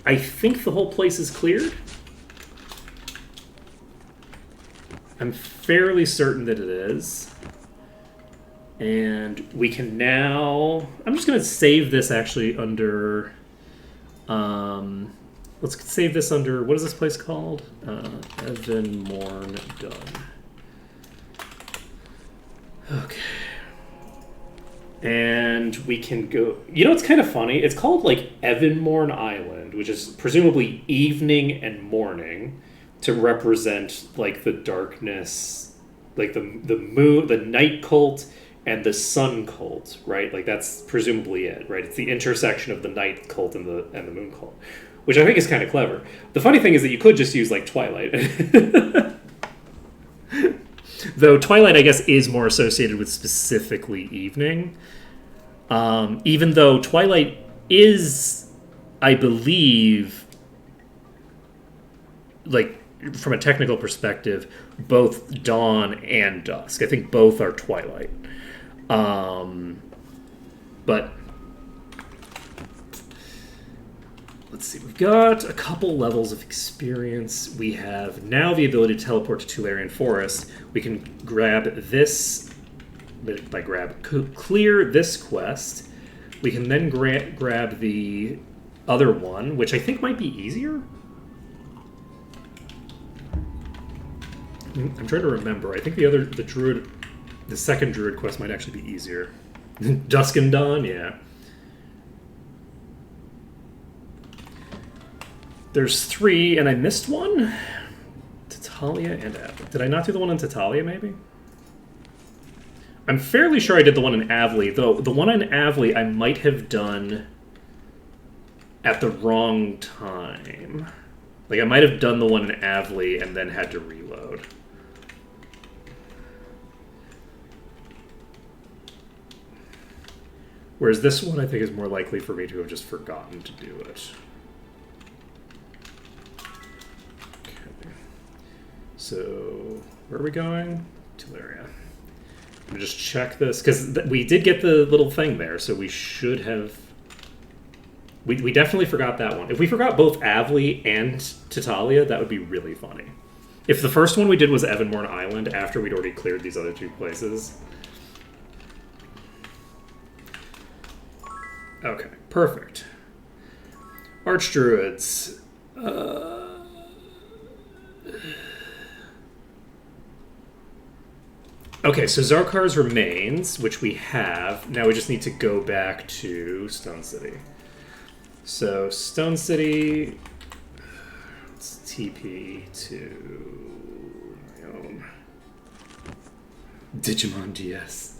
I think the whole place is cleared. I'm fairly certain that it is. And we can now... I'm just going to save this actually under... let's save this under... What is this place called? Evan Morn Done. Okay. And we can go... You know what's kind of funny? It's called, like, Evanmorn Island, which is presumably evening and morning to represent, like, the darkness, like, the moon, the night cult, and the sun cult, right? Like, that's presumably it, right? It's the intersection of the night cult and the moon cult, which I think is kind of clever. The funny thing is that you could just use, like, Twilight. Though Twilight, I guess, is more associated with specifically evening. Even though Twilight is, I believe, like, from a technical perspective, both dawn and dusk. I think both are Twilight. But let's see. We've got a couple levels of experience. We have now the ability to teleport to Tularian Forest. We can grab this by grab. Clear this quest. We can then grab the other one, which I think might be easier. I'm trying to remember. I think the second druid quest might actually be easier. Dusk and Dawn, yeah. There's 3, and I missed one. Tatalia and Avli. Did I not do the one in Tatalia, maybe? I'm fairly sure I did the one in Avli, though the one in Avli I might have done at the wrong time. Like, I might have done the one in Avli and then had to reload. Whereas this one, I think, is more likely for me to have just forgotten to do it. Okay. So, where are we going? Teleria. I'm going to just check this, because we did get the little thing there, so we should have... We definitely forgot that one. If we forgot both Avli and Tatalia, that would be really funny. If the first one we did was Evanmorn Island after we'd already cleared these other 2 places... Okay, perfect. Archdruids. Okay, so Zarkar's Remains, which we have. Now we just need to go back to Stone City. So, Stone City... Let's TP to my own Digimon DS.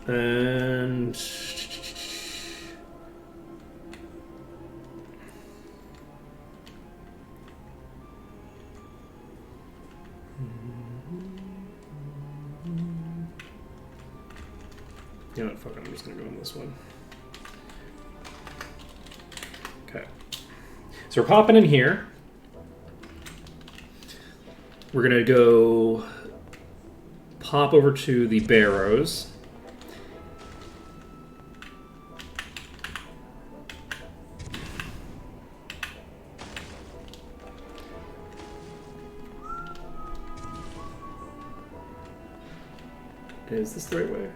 And you know what, fuck it, I'm just gonna go in this one. Okay. So we're popping in here. We're gonna go pop over to the Barrows. Is this the right way?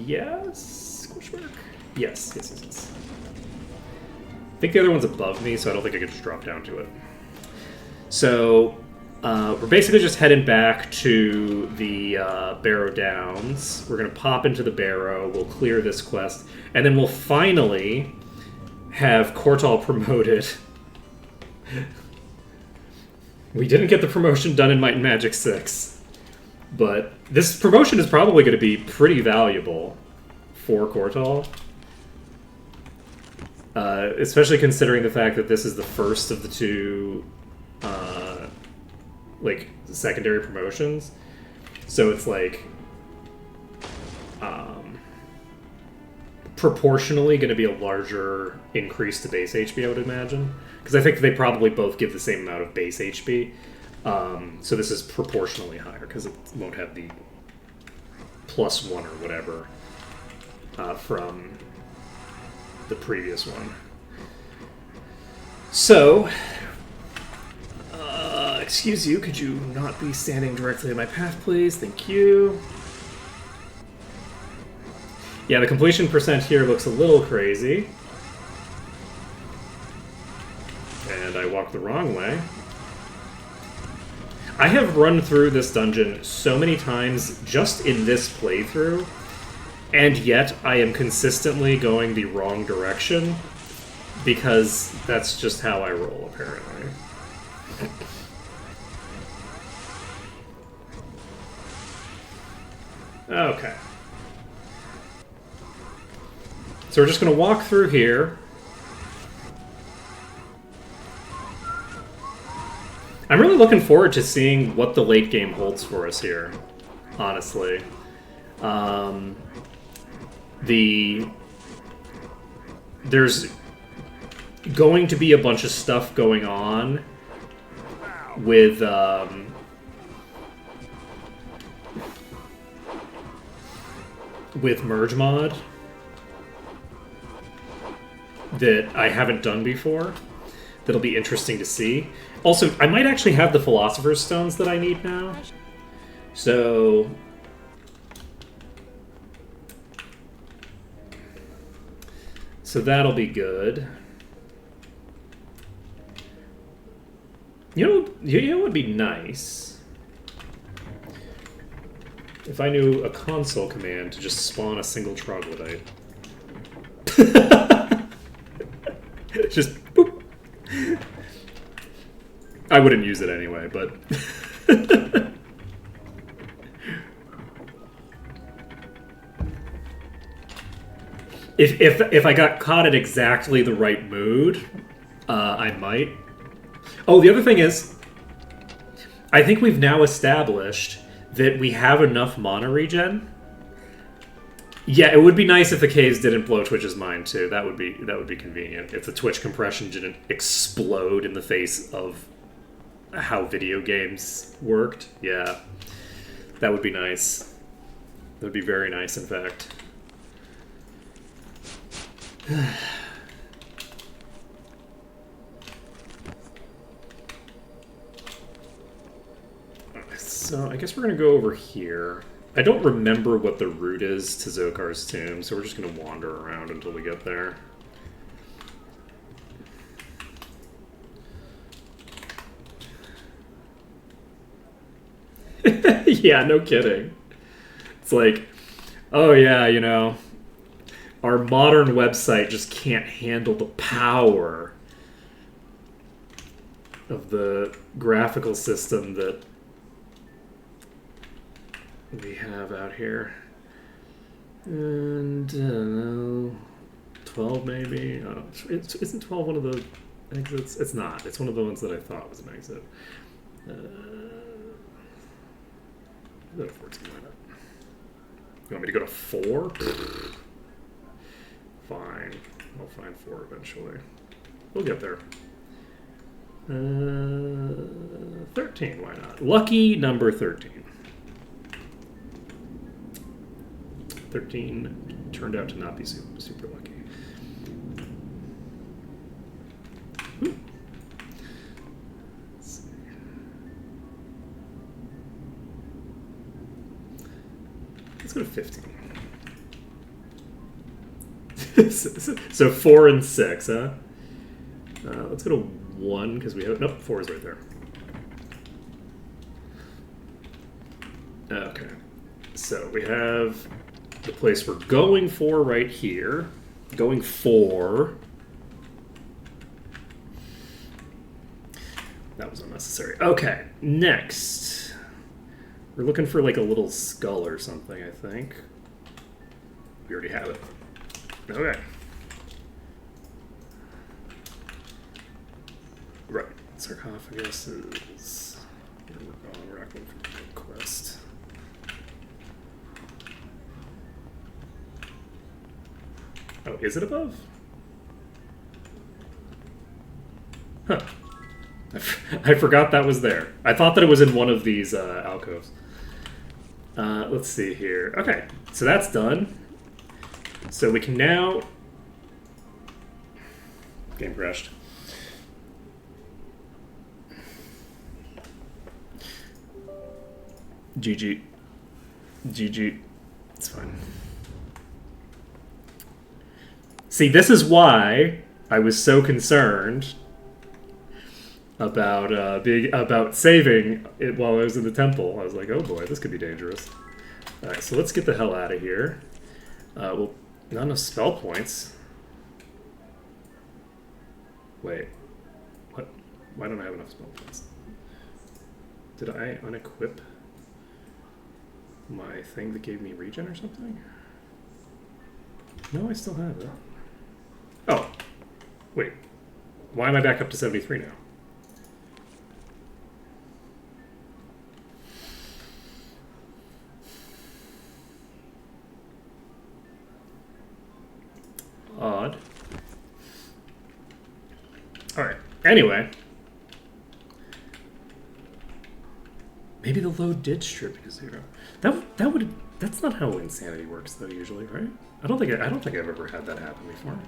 Yes? Question mark? Yes. I think the other one's above me, so I don't think I could just drop down to it. So, we're basically just heading back to the Barrow Downs. We're going to pop into the Barrow, we'll clear this quest, and then we'll finally have Kortal promoted. We didn't get the promotion done in Might and Magic 6, but this promotion is probably going to be pretty valuable for Kortal. Especially considering the fact that this is the first of the 2, like, secondary promotions. So it's, like, proportionally going to be a larger increase to base HP, I would imagine. Because I think they probably both give the same amount of base HP. So this is proportionally higher, because it won't have the +1 or whatever from the previous one. So, excuse you, could you not be standing directly in my path, please? Thank you. Yeah, the completion percent here looks a little crazy. And I walked the wrong way. I have run through this dungeon so many times just in this playthrough, and yet I am consistently going the wrong direction, because that's just how I roll, apparently. Okay. So we're just going to walk through here. I'm really looking forward to seeing what the late game holds for us here, honestly. There's going to be a bunch of stuff going on with Merge Mod that I haven't done before. that'll be interesting to see. Also, I might actually have the Philosopher's Stones that I need now. So... So that'll be good. You know what would be nice? If I knew a console command to just spawn a single troglodyte. Just boop. I wouldn't use it anyway, but... If I got caught at exactly the right mood, I might. Oh, the other thing is, I think we've now established that we have enough mana regen. Yeah, it would be nice if the caves didn't blow Twitch's mind too. That would be convenient. If the Twitch compression didn't explode in the face of how video games worked. Yeah, that would be nice. That would be very nice, in fact. So I guess we're gonna go over here. I don't remember what the route is to Zokar's tomb, so we're just gonna wander around until we get there. Yeah, no kidding. It's like, oh yeah, you know, our modern website just can't handle the power of the graphical system that we have out here. And, I don't know, 12 maybe? Oh, isn't 12 one of the exits? It's not. It's one of the ones that I thought was an exit. Go to 14, why not? You want me to go to 4? Fine. I'll find 4 eventually. We'll get there. 13, why not? Lucky number 13. 13 turned out to not be super lucky. Ooh. Let's see. Let's go to 15. So 4 and 6, huh? Let's go to 1 because we have... Nope, 4 is right there. Okay. So we have the place we're going for right here. Going for... That was unnecessary. Okay, next. We're looking for like a little skull or something, I think. We already have it. Okay. Right. Sarcophagus is... Where we're going. We're not going for the quest. Oh, is it above? Huh. I forgot that was there. I thought that it was in one of these alcoves. Let's see here. Okay, so that's done. So we can now... Game crashed. GG. GG. It's fine. See, this is why I was so concerned about about saving it while I was in the temple. I was like, oh boy, this could be dangerous. All right, so let's get the hell out of here. Well, not enough spell points. Wait, what? Why don't I have enough spell points? Did I unequip my thing that gave me regen or something? No, I still have it. Oh, wait. Why am I back up to 73 now? Odd. Alright, anyway. Maybe the load did strip to 0. That's not how insanity works though, usually, right? I don't think I've ever had that happen before.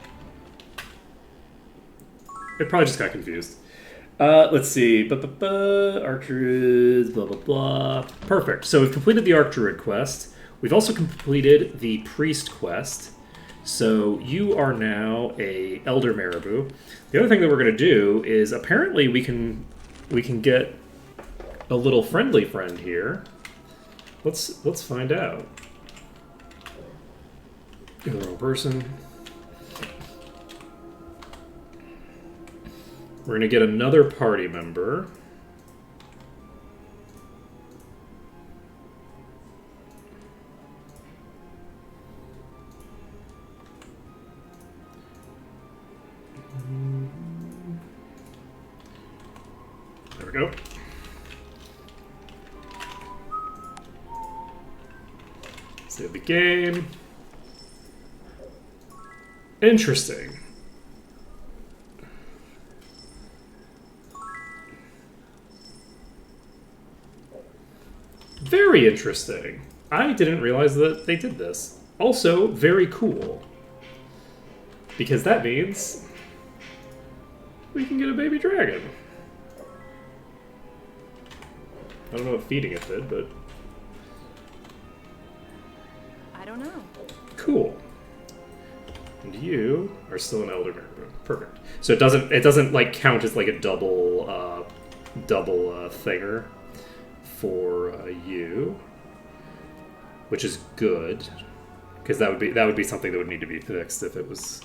It probably just got confused. Let's see. Archers, blah, blah, blah. Perfect. So we've completed the Archdruid quest. We've also completed the Priest quest. So you are now a Elder Marabou. The other thing that we're going to do is apparently we can get a little friendly friend here. Let's find out. You're the wrong person. We're going to get another party member. There we go. Save the game. Interesting. Very interesting. I didn't realize that they did this. Also, very cool. Because that means we can get a baby dragon. I don't know what feeding it did, but I don't know. cool. And you are still an Elder Marabou. Perfect. So it doesn't like count as like a double thinger for you, which is good, because that would be something that would need to be fixed if it was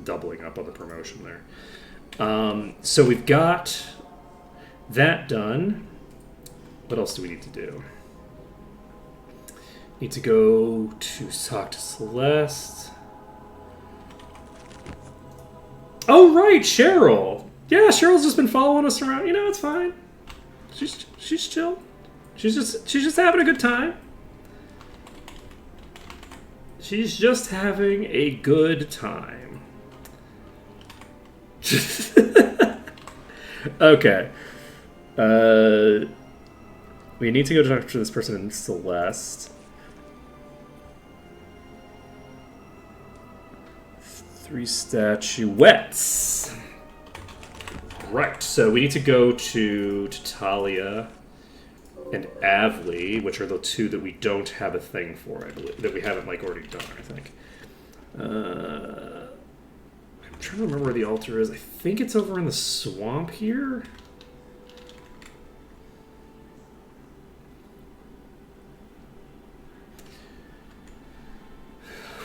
doubling up on the promotion there. So we've got that done. What else do we need to do? Need to go to talk to Celeste. Oh right, Cheryl. Yeah, Cheryl's just been following us around. You know, it's fine. She's chill. She's just having a good time. She's just having a good time. Okay. We need to go talk to this person in Celeste. 3 statuettes. Right, so we need to go to Talia and Avli, which are the two that we don't have a thing for, I believe, that we haven't like already done, I think. I'm trying to remember where the altar is. I think it's over in the swamp here.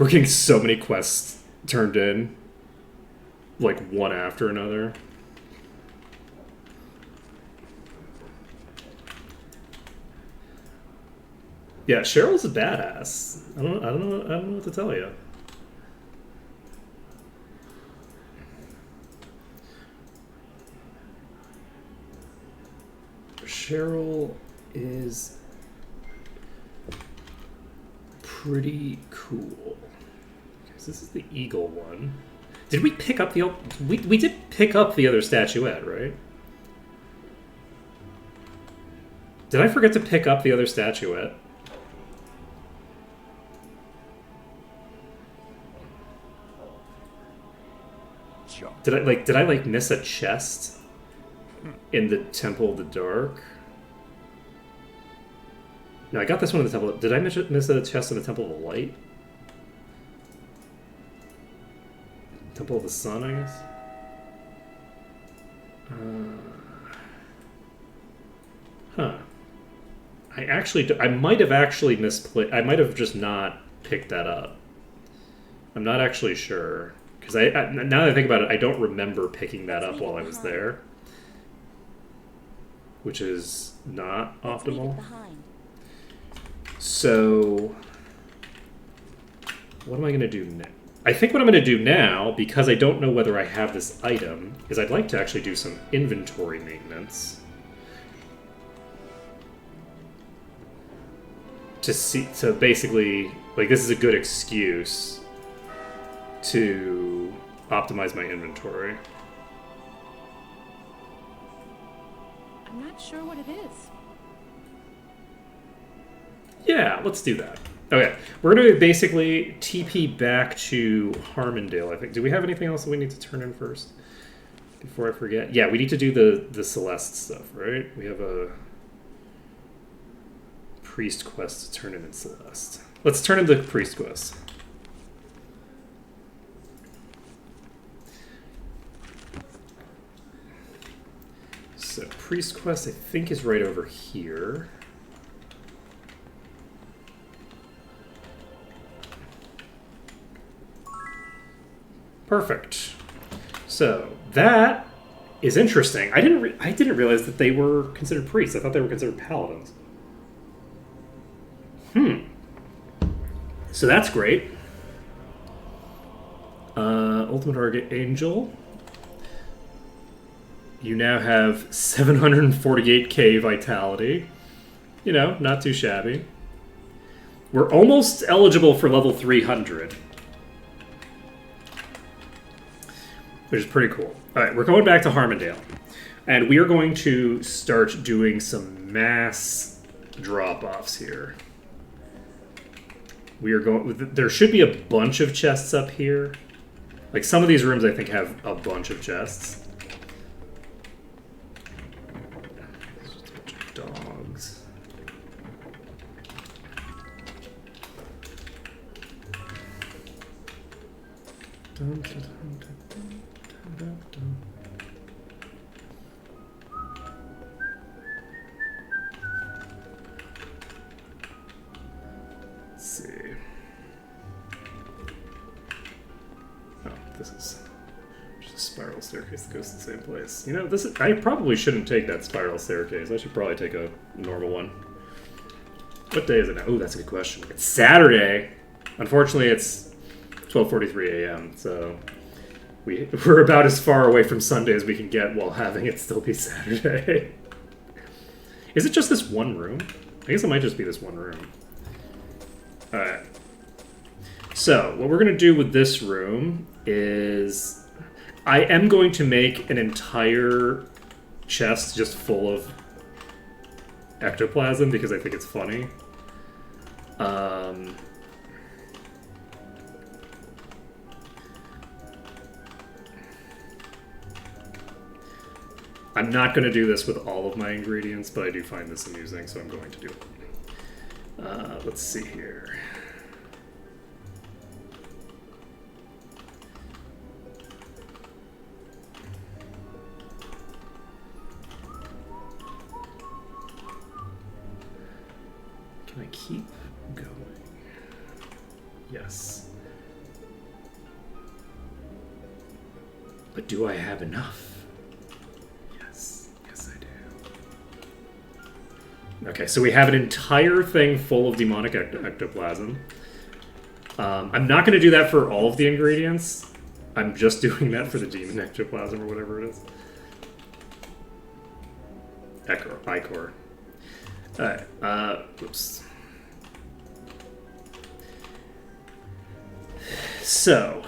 We're getting so many quests turned in, like one after another. Yeah, Cheryl's a badass. I don't know what to tell you. Cheryl is pretty cool. So this is the eagle one. Did we pick up the... We did pick up the other statuette, right? Did I forget to pick up the other statuette? Did I miss a chest in the Temple of the Dark? No, I got this one in the Temple. Did I miss a chest in the Temple of the Light? Temple of the Sun, I guess. Huh. I might have actually misplaced. I might have just not picked that up. I'm not actually sure. Because now that I think about it, I don't remember picking that up while I was there. Which is not optimal. So, what am I going to do now? I think what I'm going to do now, because I don't know whether I have this item, is I'd like to actually do some inventory maintenance. To basically, like, this is a good excuse to optimize my inventory. I'm not sure what it is. Yeah, let's do that. Okay, we're going to basically TP back to Harmondale, I think. Do we have anything else that we need to turn in first? before I forget. Yeah, we need to do the Celeste stuff, right? We have a priest quest to turn in Celeste. Let's turn in the priest quest. So priest quest, I think, is right over here. Perfect. So that is interesting. I didn't realize that they were considered priests. I thought they were considered paladins. So that's great. Ultimate Archangel. You now have 748k vitality. You know, not too shabby. We're almost eligible for level 300. Which is pretty cool. Alright, we're going back to Harmondale. And we are going to start doing some mass drop-offs here. We are going... There should be a bunch of chests up here. Like, some of these rooms, I think, have a bunch of chests. Just a bunch of dogs. Dun, dun, dun, dun, dun, dun, dun. Let's see. Oh, this is just a spiral staircase that goes to the same place. You know, this is, I probably shouldn't take that spiral staircase. I should probably take a normal one. What day is it now? Oh, that's a good question. It's Saturday. Unfortunately, it's 12:43 a.m., so we're about as far away from Sunday as we can get while having it still be Saturday. Is it just this one room? I guess it might just be this one room. Alright. So, what we're going to do with this room is... I am going to make an entire chest just full of ectoplasm because I think it's funny. I'm not going to do this with all of my ingredients, but I do find this amusing, so I'm going to do it. Let's see here. Can I keep going? Yes. But do I have enough? Okay, so we have an entire thing full of demonic ectoplasm. I'm not going to do that for all of the ingredients. I'm just doing that for the demon ectoplasm or whatever it is. Ichor. Alright, oops. So,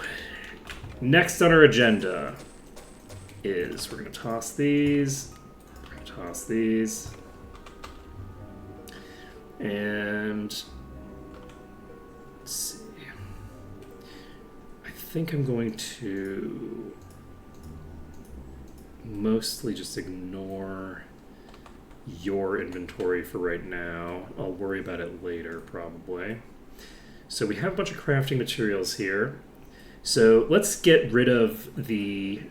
next on our agenda is we're going to toss these. We're going to toss these. And let's see. I think I'm going to mostly just ignore your inventory for right now. I'll worry about it later, probably. So we have a bunch of crafting materials here. So let's get rid of the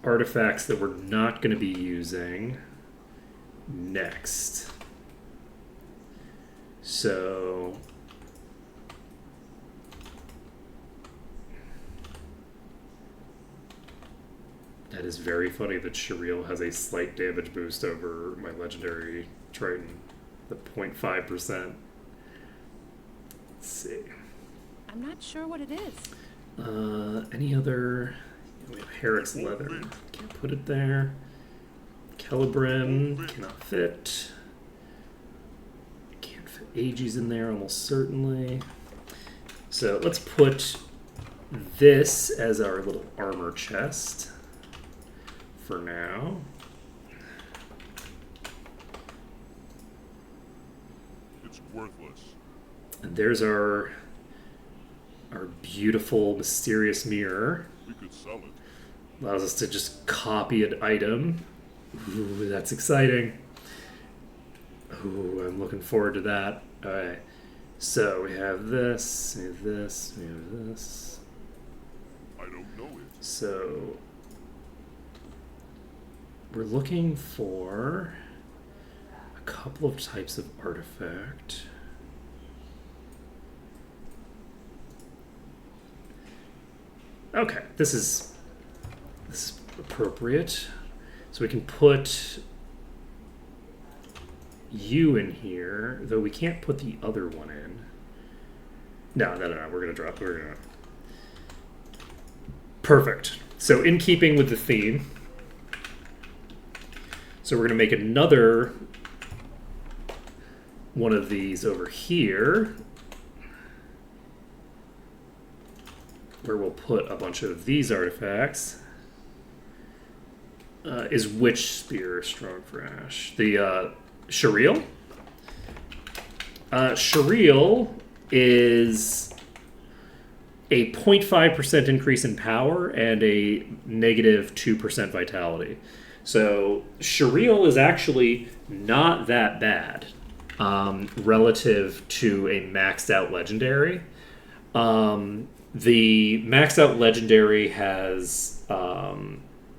artifacts that we're not going to be using next. So that is very funny that Shireel has a slight damage boost over my legendary Triton, the 0.5%. Let's see. I'm not sure what it is. Any other? We have Herrick's leather. Can't put it there. Celebrim cannot fit. Aegis in there almost certainly. So let's put this as our little armor chest for now. It's worthless. And there's our beautiful mysterious mirror. We could sell it. Allows us to just copy an item. Ooh, that's exciting. Ooh, I'm looking forward to that. Alright. So we have this, we have this, we have this. I don't know it. So we're looking for a couple of types of artifact. Okay, this is appropriate. So we can put you in here, though we can't put the other one in. No, we're gonna drop. Perfect. So in keeping with the theme, so we're gonna make another one of these over here, where we'll put a bunch of these artifacts. Is which spear strong for Ash? The Shariel? Shariel is a 0.5% increase in power and a negative 2% vitality. So Shariel is actually not that bad relative to a maxed out legendary. The maxed out legendary has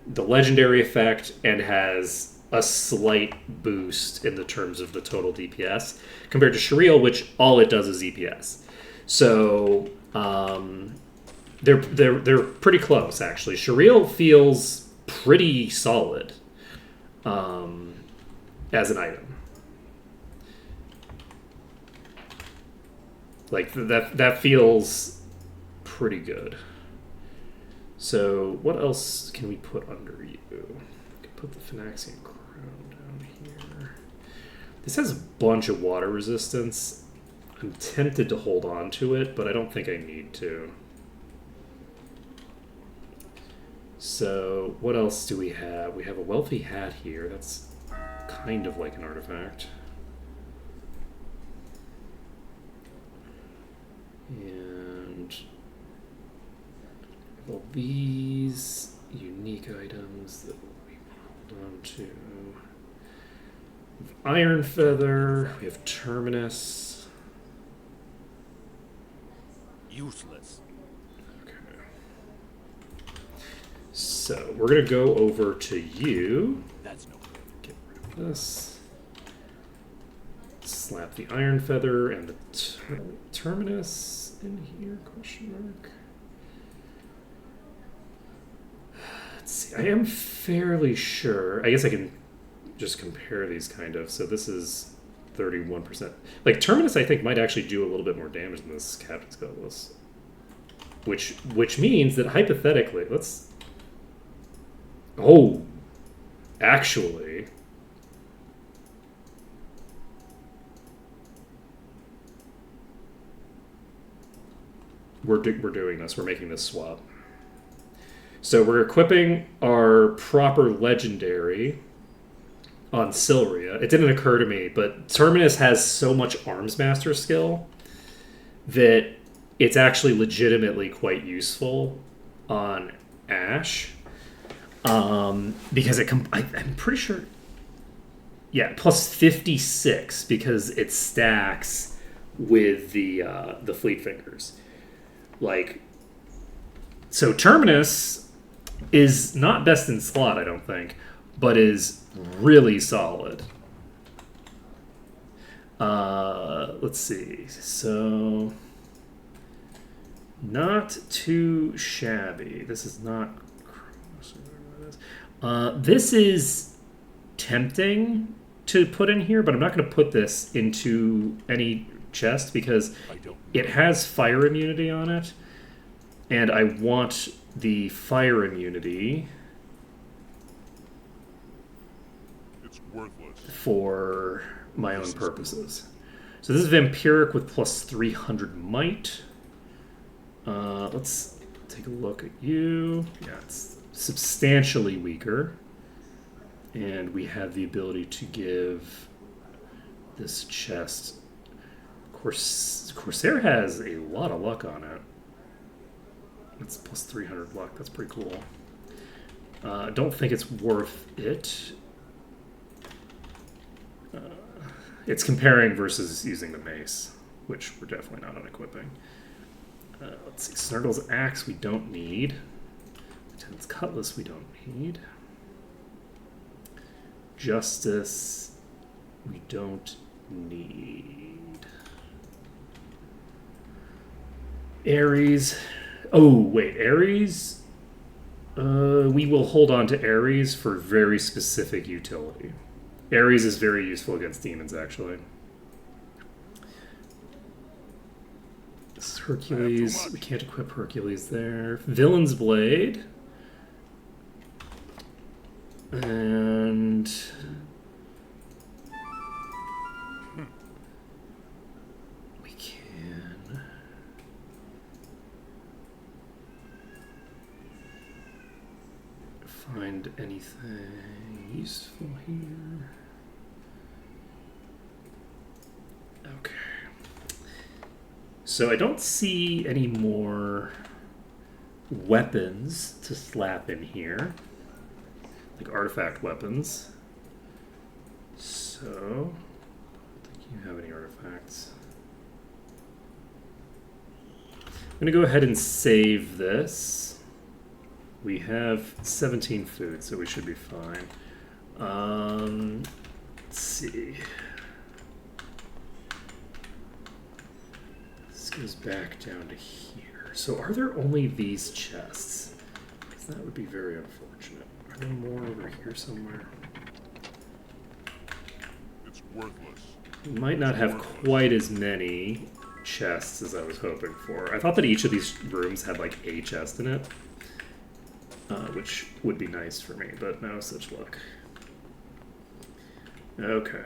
the legendary effect and has a slight boost in the terms of the total DPS compared to Shariel, which all it does is EPS. So they're pretty close actually. Shariel feels pretty solid as an item. Like that feels pretty good. So what else can we put under you? We can put the Phynaxian Crown down here. This has a bunch of water resistance. I'm tempted to hold on to it, but I don't think I need to. So what else do we have? We have a Wealthy Hat here. That's kind of like an artifact. And all these unique items that we hold on to. We have Iron Feather, we have Terminus. Useless. Okay. So we're gonna go over to you. That's no good. Get rid of this. Slap the Iron Feather and the Terminus in here, question mark. Let's see, I am fairly sure, I guess I can just compare these kind of. So this is 31%. Like Terminus I think might actually do a little bit more damage than this Captain's Cutlass. Which means that hypothetically, let's... Oh! Actually... We're doing this. We're making this swap. So we're equipping our proper legendary on Silria. It didn't occur to me, but Terminus has so much Arms Master skill that it's actually legitimately quite useful on Ash. Because I'm pretty sure... Yeah, plus 56 because it stacks with the Fleet Fingers. Like, so Terminus is not best in slot, I don't think, but is really solid. Let's see. So, not too shabby. This is not... this is tempting to put in here, but I'm not going to put this into any chest because it has fire immunity on it, and I want the fire immunity for my own purposes. So this is Vampiric with plus 300 might. Let's take a look at you. Yeah, it's substantially weaker. And we have the ability to give this chest... Corsair has a lot of luck on it. It's plus 300 luck. That's pretty cool. I don't think it's worth it. It's comparing versus using the mace, which we're definitely not unequipping. Let's see, Snurgle's axe we don't need. Lieutenant's cutlass we don't need. Justice we don't need. Ares. Oh, wait, Ares? We will hold on to Ares for very specific utility. Ares is very useful against demons, actually. This is Hercules. We can't equip Hercules there. Villain's Blade. And... we can... find anything useful here. Okay. So I don't see any more weapons to slap in here, like artifact weapons. So, I don't think you have any artifacts. I'm going to go ahead and save this. We have 17 food, so we should be fine. Let's see. This goes back down to here. So are there only these chests? Because that would be very unfortunate. Are there more over here somewhere? It's worthless. We might not have quite as many chests as I was hoping for. I thought that each of these rooms had like a chest in it. Which would be nice for me, but no such luck. Okay.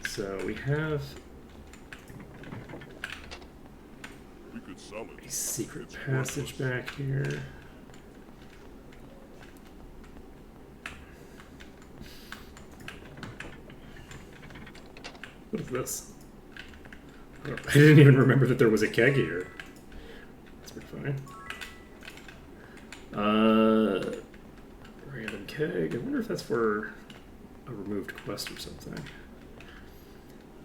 So we have We could sell it. a secret passage back here. What is this? I didn't even remember that there was a keg here. Fine. Random keg. I wonder if that's for a removed quest or something.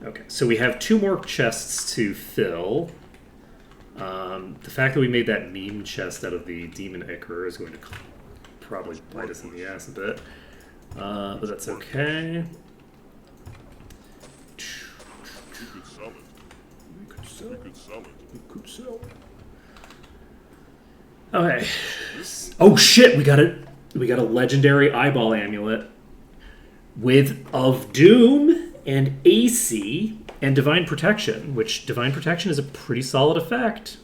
Okay, so we have 2 more chests to fill. The fact that we made that meme chest out of the demon ichor is going to probably bite us in the ass a bit. But that's okay. We could sell it. We could sell We it. could sell it. We could sell it. Okay. Oh shit, we got a legendary eyeball amulet with Of Doom and AC and Divine Protection, which Divine Protection is a pretty solid effect.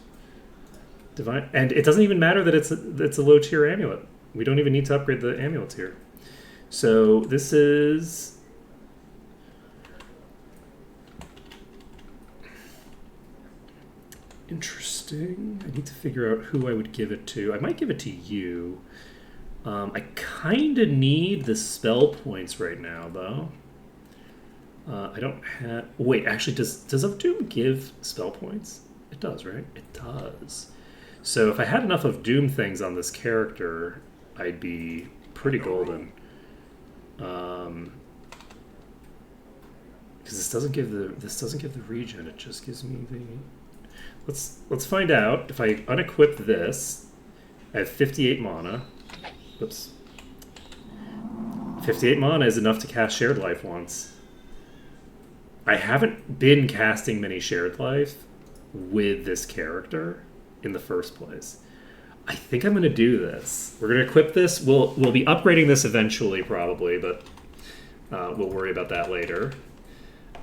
And it doesn't even matter that it's a low tier amulet. We don't even need to upgrade the amulets here. So this is interesting. I need to figure out who I would give it to. I might give it to you. I kind of need the spell points right now, though. I don't have... Wait, actually, does Of Doom give spell points? It does, right? It does. So if I had enough of Doom things on this character, I'd be pretty golden. Because this doesn't give the regen. It just gives me the... Let's find out. If I unequip this, I have 58 mana. Whoops. 58 mana is enough to cast Shared Life once. I haven't been casting many Shared Life with this character in the first place. I think I'm going to do this. We're going to equip this. We'll be upgrading this eventually, probably, but we'll worry about that later.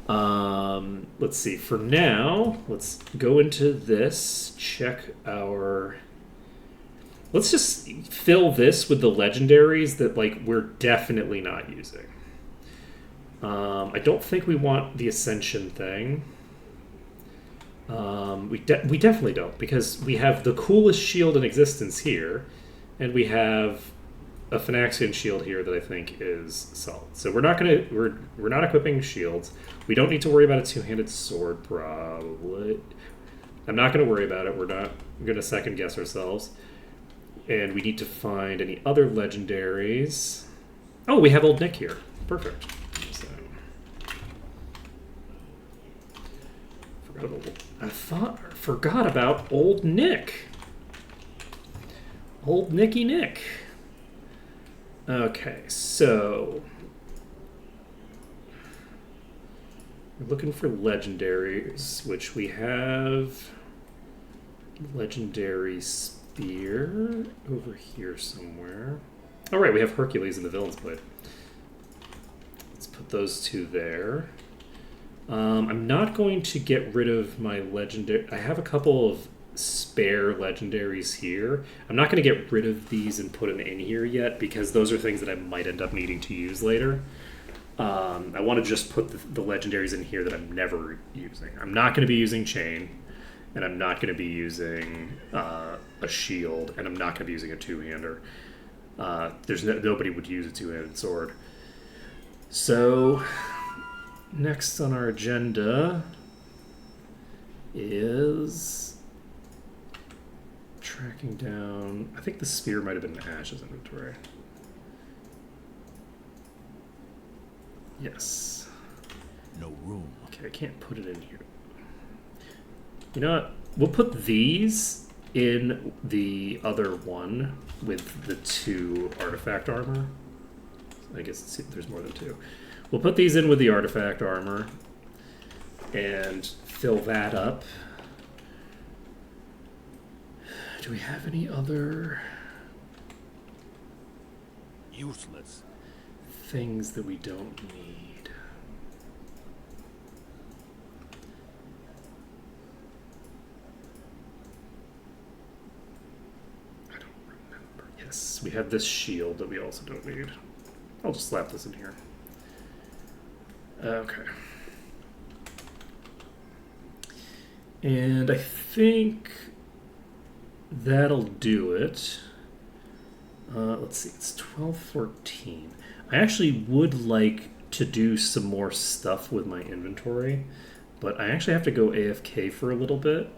Let's see. For now, let's go into this. Check our... Let's just fill this with the legendaries that we're definitely not using. I don't think we want the Ascension thing. We definitely don't, because we have the coolest shield in existence here, and we have a Phynaxian shield here that I think is solid. So we're not equipping shields. We don't need to worry about a two-handed sword, probably. I'm not going to worry about it. We're not going to second guess ourselves. And we need to find any other legendaries. Oh, we have Old Nick here. Perfect. So, forgot about Old Nick. Old Nicky Nick. Okay, so we're looking for legendaries, which we have legendary spear over here somewhere. All right, we have Hercules and the Villain's Blade. Let's put those two there. I'm not going to get rid of my legendary. I have a couple of spare legendaries here. I'm not going to get rid of these and put them in here yet because those are things that I might end up needing to use later. I want to just put the legendaries in here that I'm never using. I'm not going to be using Chain, and I'm not going to be using a shield, and I'm not going to be using a two-hander. Nobody would use a two-handed sword. So next on our agenda is tracking down. I think the spear might have been in Ash's inventory. Yes. No room. Okay, I can't put it in here. You know what? We'll put these in the other one with the 2 artifact armor. I guess there's more than 2. We'll put these in with the artifact armor and fill that up. Do we have any other Useless. things that we don't need? I don't remember. Yes, we have this shield that we also don't need. I'll just slap this in here. Okay. And I think that'll do it. Let's see, it's 12:14. I actually would like to do some more stuff with my inventory, but I actually have to go AFK for a little bit.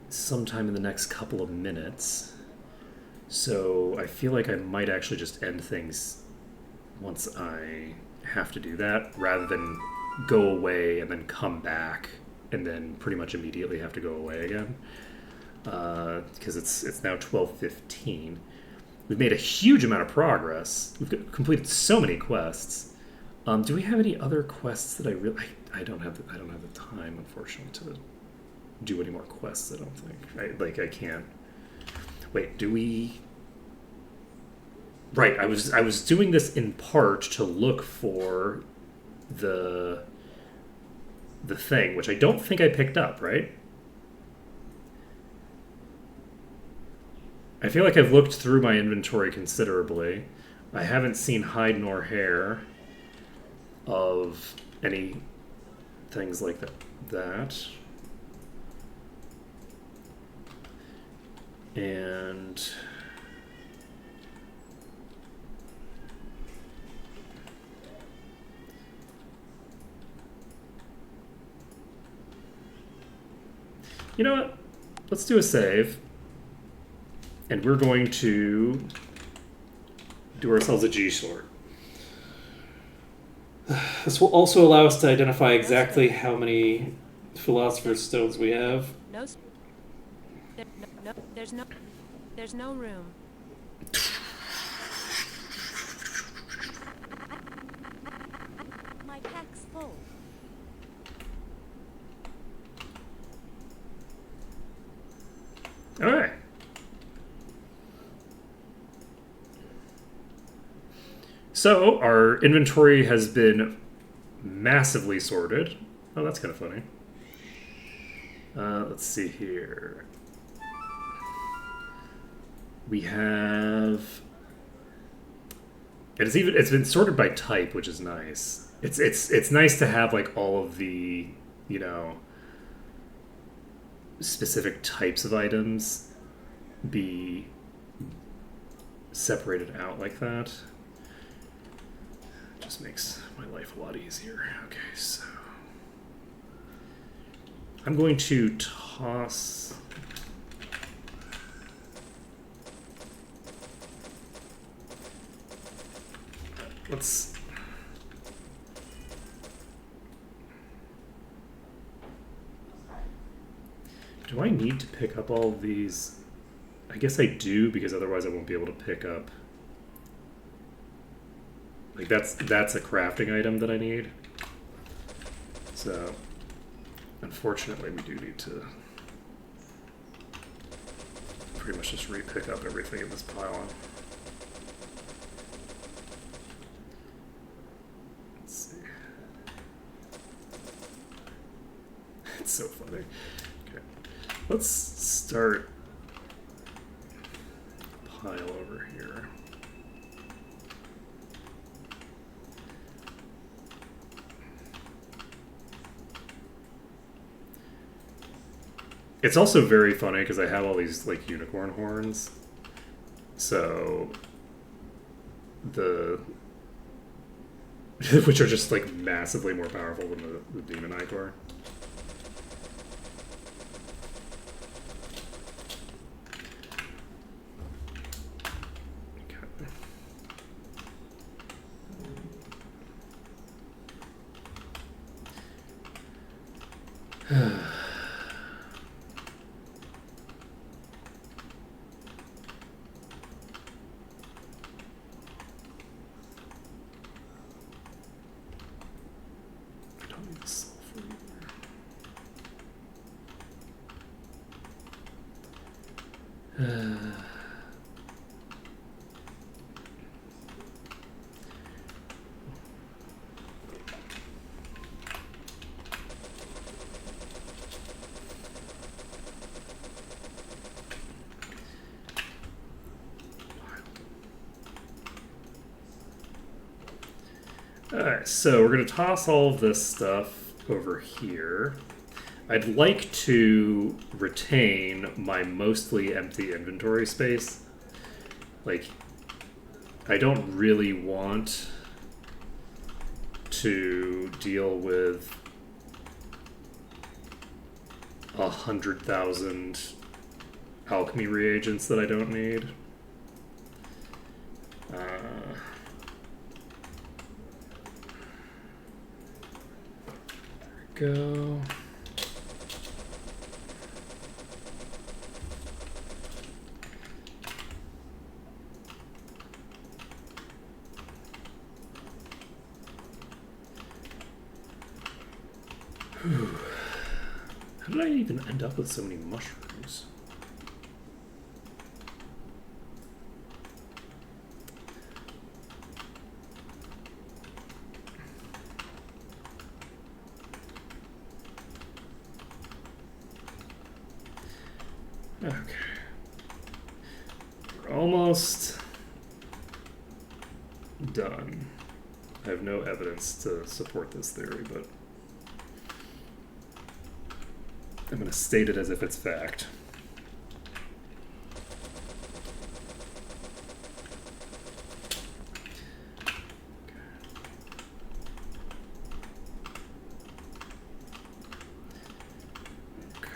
Sometime in the next couple of minutes. So I feel like I might actually just end things once I have to do that, rather than go away and then come back and then pretty much immediately have to go away again. Because it's now 12:15. We've made a huge amount of progress. We've completed so many quests. Do we have any other quests that I don't have the time, unfortunately, to do any more quests. I don't think I can't. Wait, do we? Right, I was doing this in part to look for the thing, which I don't think I picked up, right? I feel like I've looked through my inventory considerably. I haven't seen hide nor hair of any things like that. And you know what? Let's do a save. And we're going to do ourselves a G sort. This will also allow us to identify exactly how many Philosopher's Stones we have. There's no room. My pack's full. All right. So our inventory has been massively sorted. Oh, that's kind of funny. Let's see here. We have. It's been sorted by type, which is nice. It's nice to have like all of the, specific types of items be separated out like that. Just makes my life a lot easier. Okay, so I'm going to toss... Let's... Do I need to pick up all of these? I guess I do, because otherwise I won't be able to pick up... Like, that's a crafting item that I need. So, unfortunately, we do need to pretty much just re-pick up everything in this pile. Let's see. It's so funny. Okay. Let's start a pile over here. It's also very funny because I have all these like unicorn horns, so the which are just like massively more powerful than the demon ichor. Okay. Alright, so we're going to toss all of this stuff over here. I'd like to retain my mostly empty inventory space. Like, I don't really want to deal with 100,000 alchemy reagents that I don't need. There we go. How did I even end up with so many mushrooms? Okay. We're almost done. I have no evidence to support this theory, but I'm going to state it as if it's fact.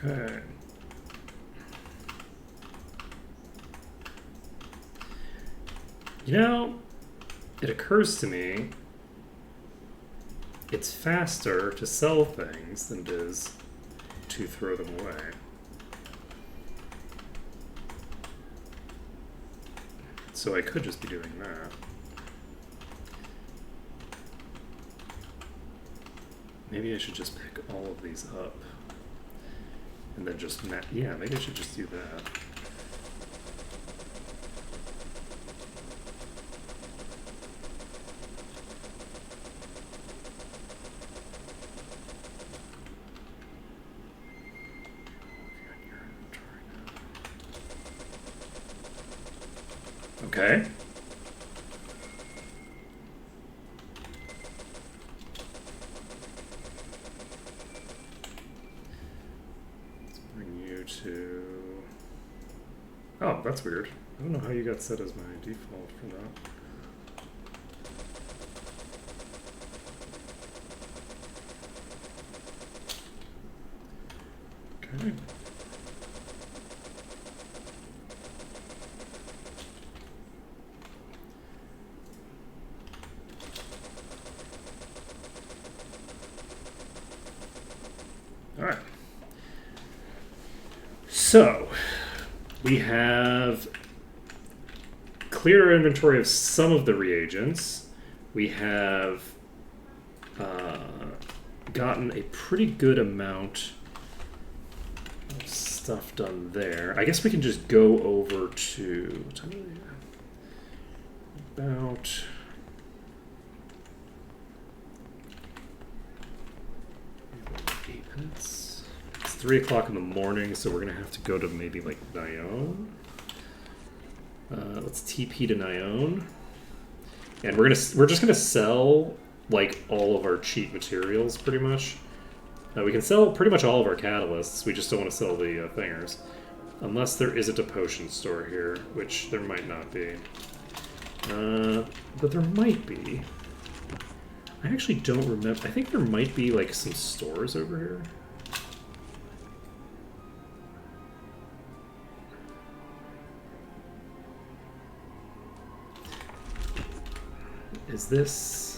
Okay. You know, it occurs to me it's faster to sell things than it is to throw them away. So I could just be doing that. Maybe I should just pick all of these up. And then just, yeah, maybe I should just do that. Okay. Let's bring you to... Oh, that's weird. I don't know how you got set as my default for that. Okay. All right. So, we have cleared our inventory of some of the reagents. We have gotten a pretty good amount of stuff done there. I guess we can just go over to about 8 minutes. It's 3 o'clock in the morning, so we're gonna have to go to maybe like Nyone. Let's TP to Nyone, and we're just gonna sell like all of our cheap materials pretty much. We can sell pretty much all of our catalysts. We just don't want to sell the thingers, unless there isn't a potion store here, which there might not be. But there might be. I actually don't remember. I think there might be like some stores over here. Is this...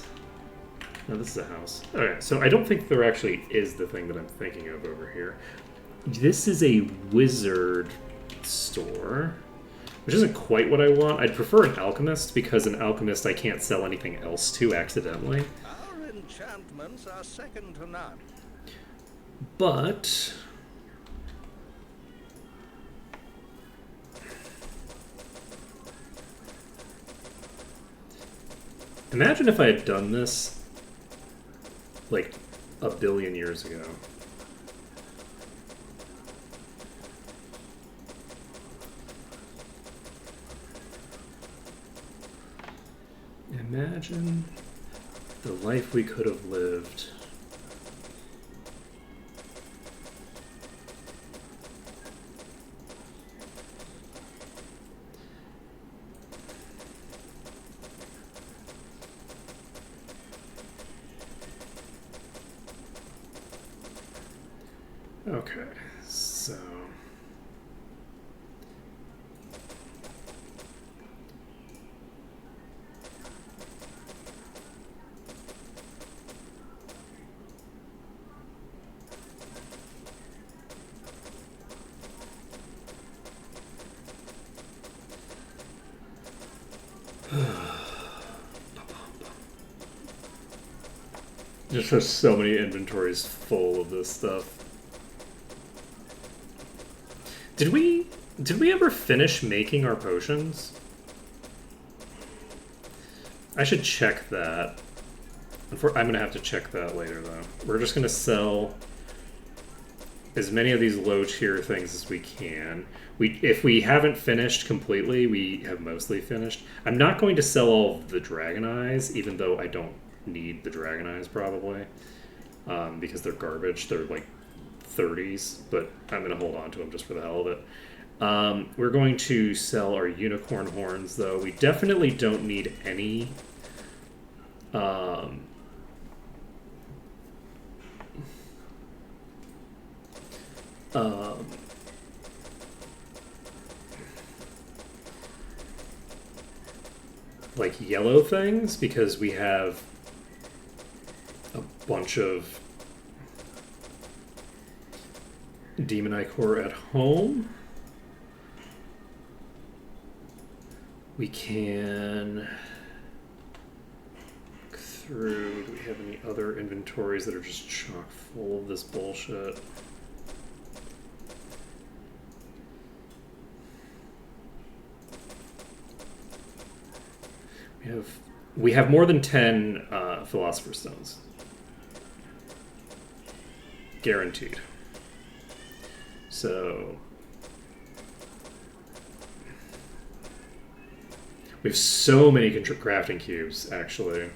No, this is a house. Okay, so I don't think there actually is the thing that I'm thinking of over here. This is a wizard store, which isn't quite what I want. I'd prefer an alchemist, because an alchemist I can't sell anything else to accidentally. Our enchantments are second to none. But... imagine if I had done this like a billion years ago. Imagine the life we could have lived. Okay, so... Just have so many inventories full of this stuff. Did we ever finish making our potions? I should check that. I'm gonna have to check that later though. We're just gonna sell as many of these low tier things as we can. If we haven't finished completely, we have mostly finished. I'm not going to sell all of the dragon eyes, even though I don't need the dragon eyes probably, because they're garbage. They're like 30s, but I'm going to hold on to them just for the hell of it. We're going to sell our unicorn horns, though. We definitely don't need any like yellow things, because we have a bunch of demon eye core at home. We can look through. Do we have any other inventories that are just chock full of this bullshit? We have more than 10 Philosopher's Stones. Guaranteed. So we have so many crafting cubes, actually.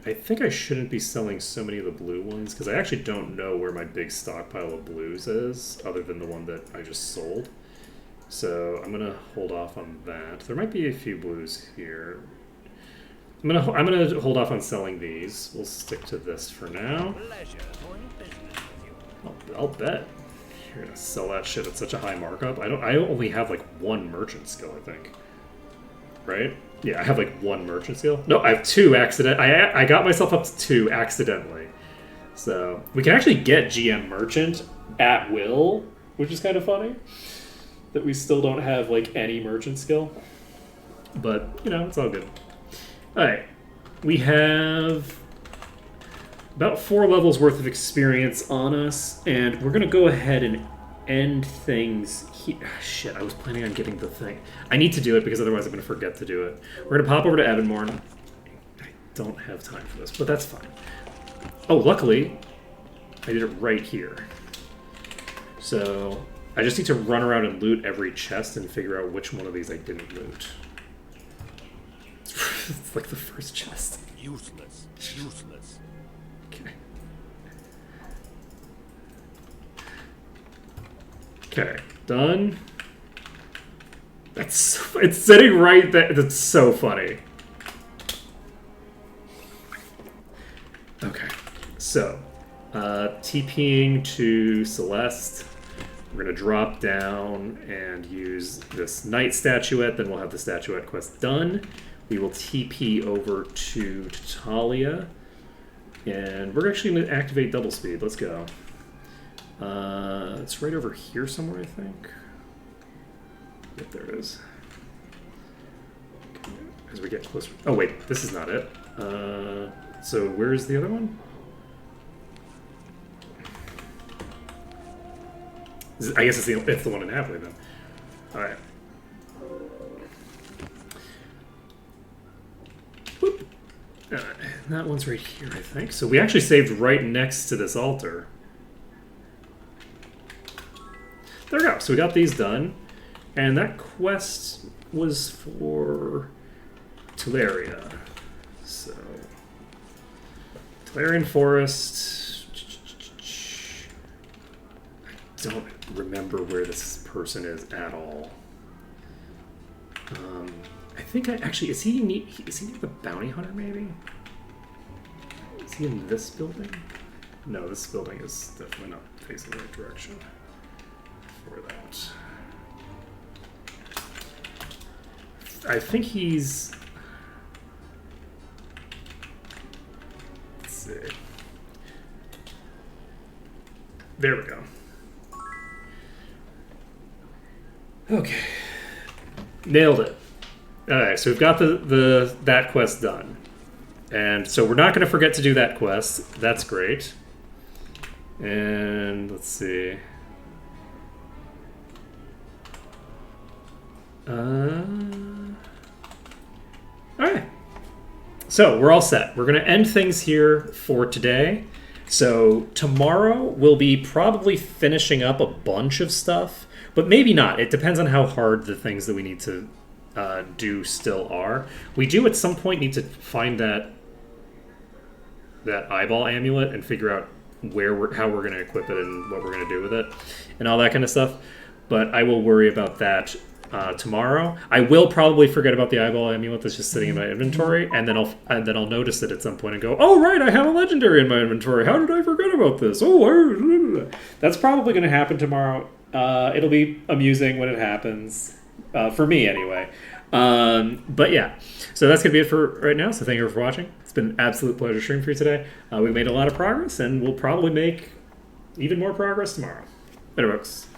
I think I shouldn't be selling so many of the blue ones, because I actually don't know where my big stockpile of blues is, other than the one that I just sold. So I'm going to hold off on that. There might be a few blues here. I'm gonna hold off on selling these. We'll stick to this for now. Pleasure doing business with you. I'll bet you're gonna sell that shit at such a high markup. I only have like one merchant skill, I think. Right? Yeah, I have like one merchant skill. No, I have two I got myself up to two accidentally. So we can actually get GM merchant at will, which is kind of funny. That we still don't have like any merchant skill. But, you know, it's all good. Alright. We have about 4 levels worth of experience on us, and we're gonna go ahead and end things here. Shit, I was planning on getting the thing. I need to do it because otherwise I'm gonna forget to do it. We're gonna pop over to Evanmorn. I don't have time for this, but that's fine. Oh, luckily, I did it right here. So, I just need to run around and loot every chest and figure out which one of these I didn't loot. It's like the first chest. Useless. Useless. Okay. Okay, done. It's sitting right there. That's so funny. Okay, so TPing to Celeste. We're gonna drop down and use this Knight Statuette. Then we'll have the Statuette quest done. We will TP over to Talia, and we're actually going to activate double speed. Let's go. It's right over here somewhere, I think. Yep, there it is. Okay, as we get closer. Oh wait, this is not it. So where's the other one? I guess it's the one in Happily then. All right. Whoop. That one's right here, I think. So we actually saved right next to this altar. There we go. So we got these done. And that quest was for Teleria. So, Telerian Forest. I don't remember where this person is at all. I think actually is he near the bounty hunter maybe? Is he in this building? No, this building is definitely not facing the right direction for that. I think he's. Let's see. There we go. Okay. Nailed it. Alright, so we've got that quest done. And so we're not going to forget to do that quest. That's great. And let's see. Alright. So we're all set. We're going to end things here for today. So tomorrow we'll be probably finishing up a bunch of stuff, but maybe not. It depends on how hard the things that we need to do still are. We do at some point need to find that eyeball amulet and figure out how we're going to equip it and what we're going to do with it and all that kind of stuff. But I will worry about that tomorrow. I will probably forget about the eyeball amulet that's just sitting in my inventory, and then I'll notice it at some point and go, "Oh right, I have a legendary in my inventory. How did I forget about this?" That's probably going to happen tomorrow. It'll be amusing when it happens, for me anyway. But yeah, so that's going to be it for right now. So thank you for watching. It's been an absolute pleasure streaming for you today. We made a lot of progress, and we'll probably make even more progress tomorrow. Later, folks.